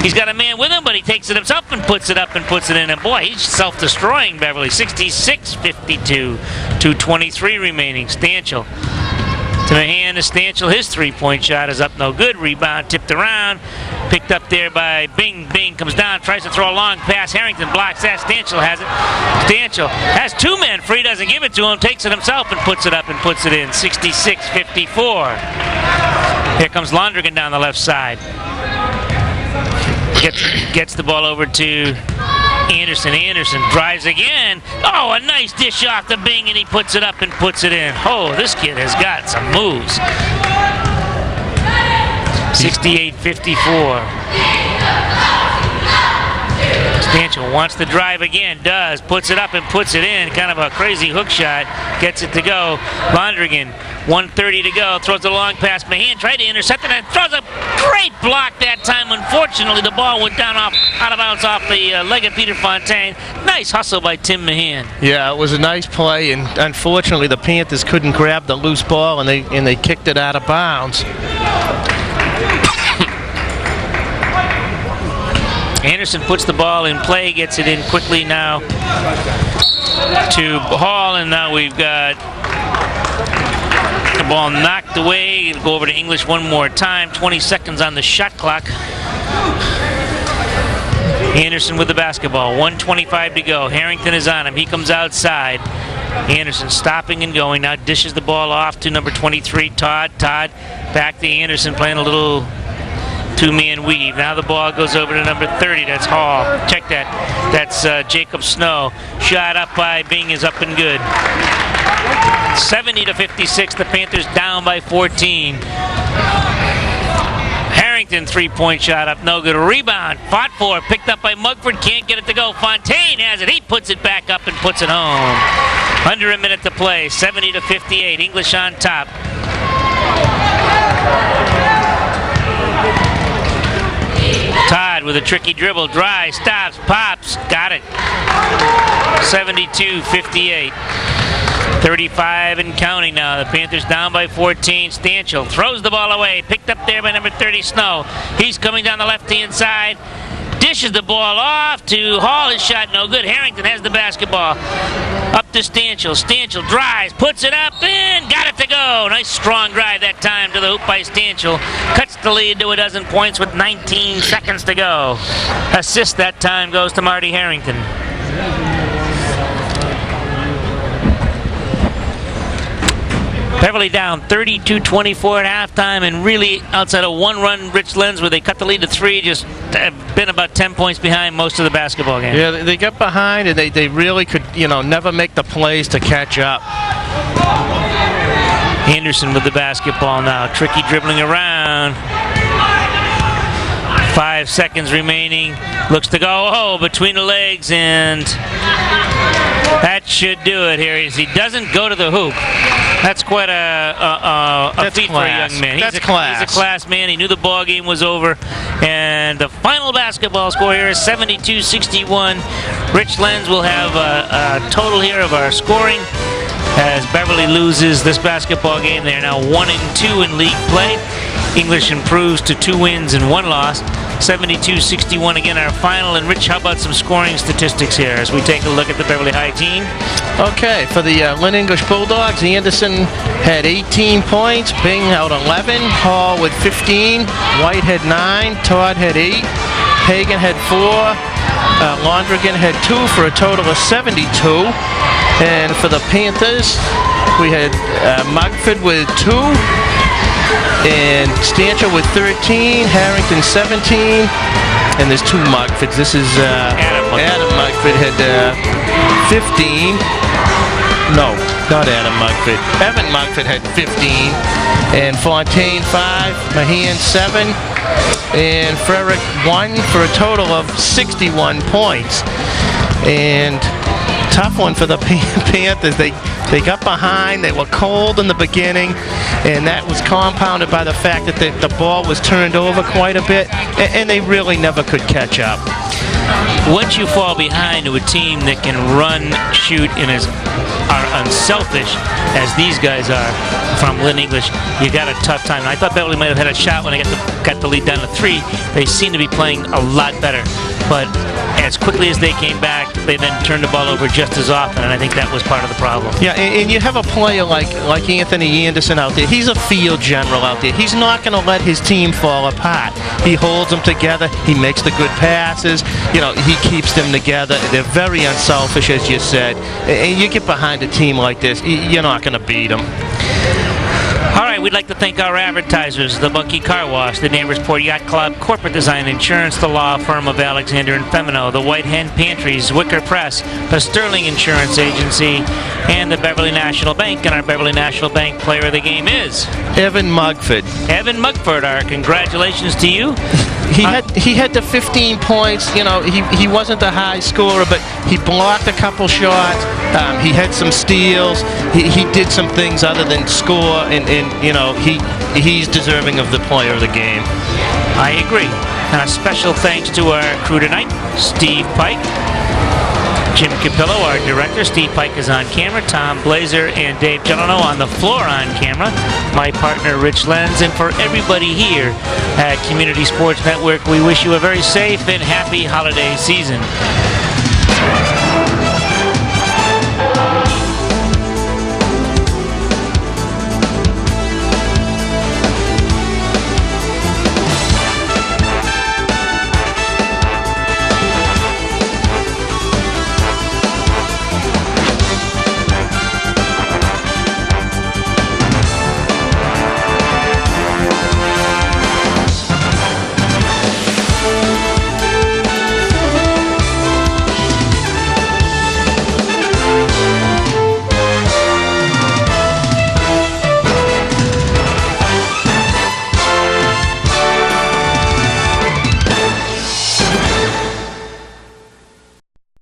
He's got a man with him, but he takes it himself and puts it up and puts it in. And boy, he's self-destroying Beverly. 66-52, 2:23 remaining. Stanchel to Mahan to Stanchel. His three-point shot is up, no good. Rebound tipped around, picked up there by Bing. Bing comes down, tries to throw a long pass. Harrington blocks that. Stanchel has it. Stanchel has two men free, doesn't give it to him, takes it himself and puts it up and puts it in. 66-54. Here comes Londrigan down the left side. Gets the ball over to Anderson. Anderson drives again. Oh, a nice dish off the Bing, and he puts it up and puts it in. Oh, this kid has got some moves. 68-54. Stanchel wants to drive again, does, puts it up and puts it in. Kind of a crazy hook shot, gets it to go. Londrigan, 1:30 to go, throws a long pass. Mahan tried to intercept it and throws a great block that time. Unfortunately, the ball went down out of bounds off the leg of Peter Fontaine. Nice hustle by Tim Mahan. Yeah, it was a nice play, and unfortunately the Panthers couldn't grab the loose ball, and they kicked it out of bounds. Anderson puts the ball in play, gets it in quickly now to Hall, and now we've got the ball knocked away. It'll go over to English one more time. 20 seconds on the shot clock. Anderson with the basketball. 1:25 to go. Harrington is on him. He comes outside. Anderson stopping and going. Now dishes the ball off to number 23, Todd. Todd back to Anderson, playing a little two-man weave. Now the ball goes over to number 30. That's Hall. Check that. That's Jacob Snow. Shot up by Bing is up and good. 70-56. The Panthers down by 14. Harrington three-point shot up, no good. Rebound, fought for, picked up by Mugford, can't get it to go. Fontaine has it. He puts it back up and puts it home. Under a minute to play. 70-58. English on top. Todd with a tricky dribble, drive, stops, pops, got it. 72-58. 35 and counting now. The Panthers down by 14. Stanchel throws the ball away. Picked up there by number 30, Snow. He's coming down the left-hand side. Dishes the ball off to Hall. His shot no good. Harrington has the basketball. Up to Stanchel. Stanchel drives, puts it up, and got it to go. Nice strong drive that time to the hoop by Stanchel. Cuts the lead to a dozen points with 19 seconds to go. Assist that time goes to Marty Harrington. Beverly down 32-24 at halftime, and really outside of one run, Rich Lenz, where they cut the lead to 3, just have been about 10 points behind most of the basketball game. Yeah, they got behind, and they really could, never make the plays to catch up. Anderson with the basketball now. Tricky dribbling around. 5 seconds remaining. Looks to go, between the legs, and that should do it here. He doesn't go to the hoop. That's quite a feat for a young man. He's a class man. He knew the ball game was over. And the final basketball score here is 72-61. Rich Lenz will have a total here of our scoring as Beverly loses this basketball game. They are now 1-2 in league play. English improves to 2 wins and 1 loss. 72-61 again, our final. And Rich, how about some scoring statistics here as we take a look at the Beverly High team? Okay, for the Lynn English Bulldogs, Anderson had 18 points, Bing out 11, Hall with 15, White had 9, Todd had 8, Hagan had 4, Londrigan had 2 for a total of 72. And for the Panthers, we had Mugford with 2, and Stanchel with 13, Harrington 17, and there's 2 Mugfords. This is Adam Mugford had 15. No, not Adam Mugford. Evan Mugford had 15, and Fontaine 5, Mahan 7, and Frerick 1 for a total of 61 points. and tough one for the Panthers. They got behind. They were cold in the beginning, and that was compounded by the fact that the ball was turned over quite a bit, and they really never could catch up. Once you fall behind to a team that can run, shoot, and are unselfish, as these guys are from Lynn English, you got a tough time. And I thought Beverly might have had a shot when they got the lead down to 3. They seem to be playing a lot better. But as quickly as they came back, they then turned the ball over just as often, and I think that was part of the problem. Yeah, and you have a player like Anthony Anderson out there. He's a field general out there. He's not going to let his team fall apart. He holds them together. He makes the good passes. You know, he keeps them together. They're very unselfish, as you said. And you get behind a team like this, you're not going to beat them. All right, we'd like to thank our advertisers, the Monkey Car Wash, the Neighborsport Yacht Club, Corporate Design Insurance, the law firm of Alexander and Femino, the White Hen Pantries, Wicker Press, the Sterling Insurance Agency, and the Beverly National Bank. And our Beverly National Bank player of the game is Evan Mugford. Evan Mugford, our congratulations to you. He had the 15 points. You know, he wasn't the high scorer, but he blocked a couple shots. He had some steals. He did some things other than score, and you know, he's deserving of the player of the game. I agree. And a special thanks to our crew tonight, Steve Pike, Jim Capillo, our director. Steve Pike is on camera. Tom Blazer and Dave Gelano on the floor on camera. My partner, Rich Lenz. And for everybody here at Community Sports Network, we wish you a very safe and happy holiday season.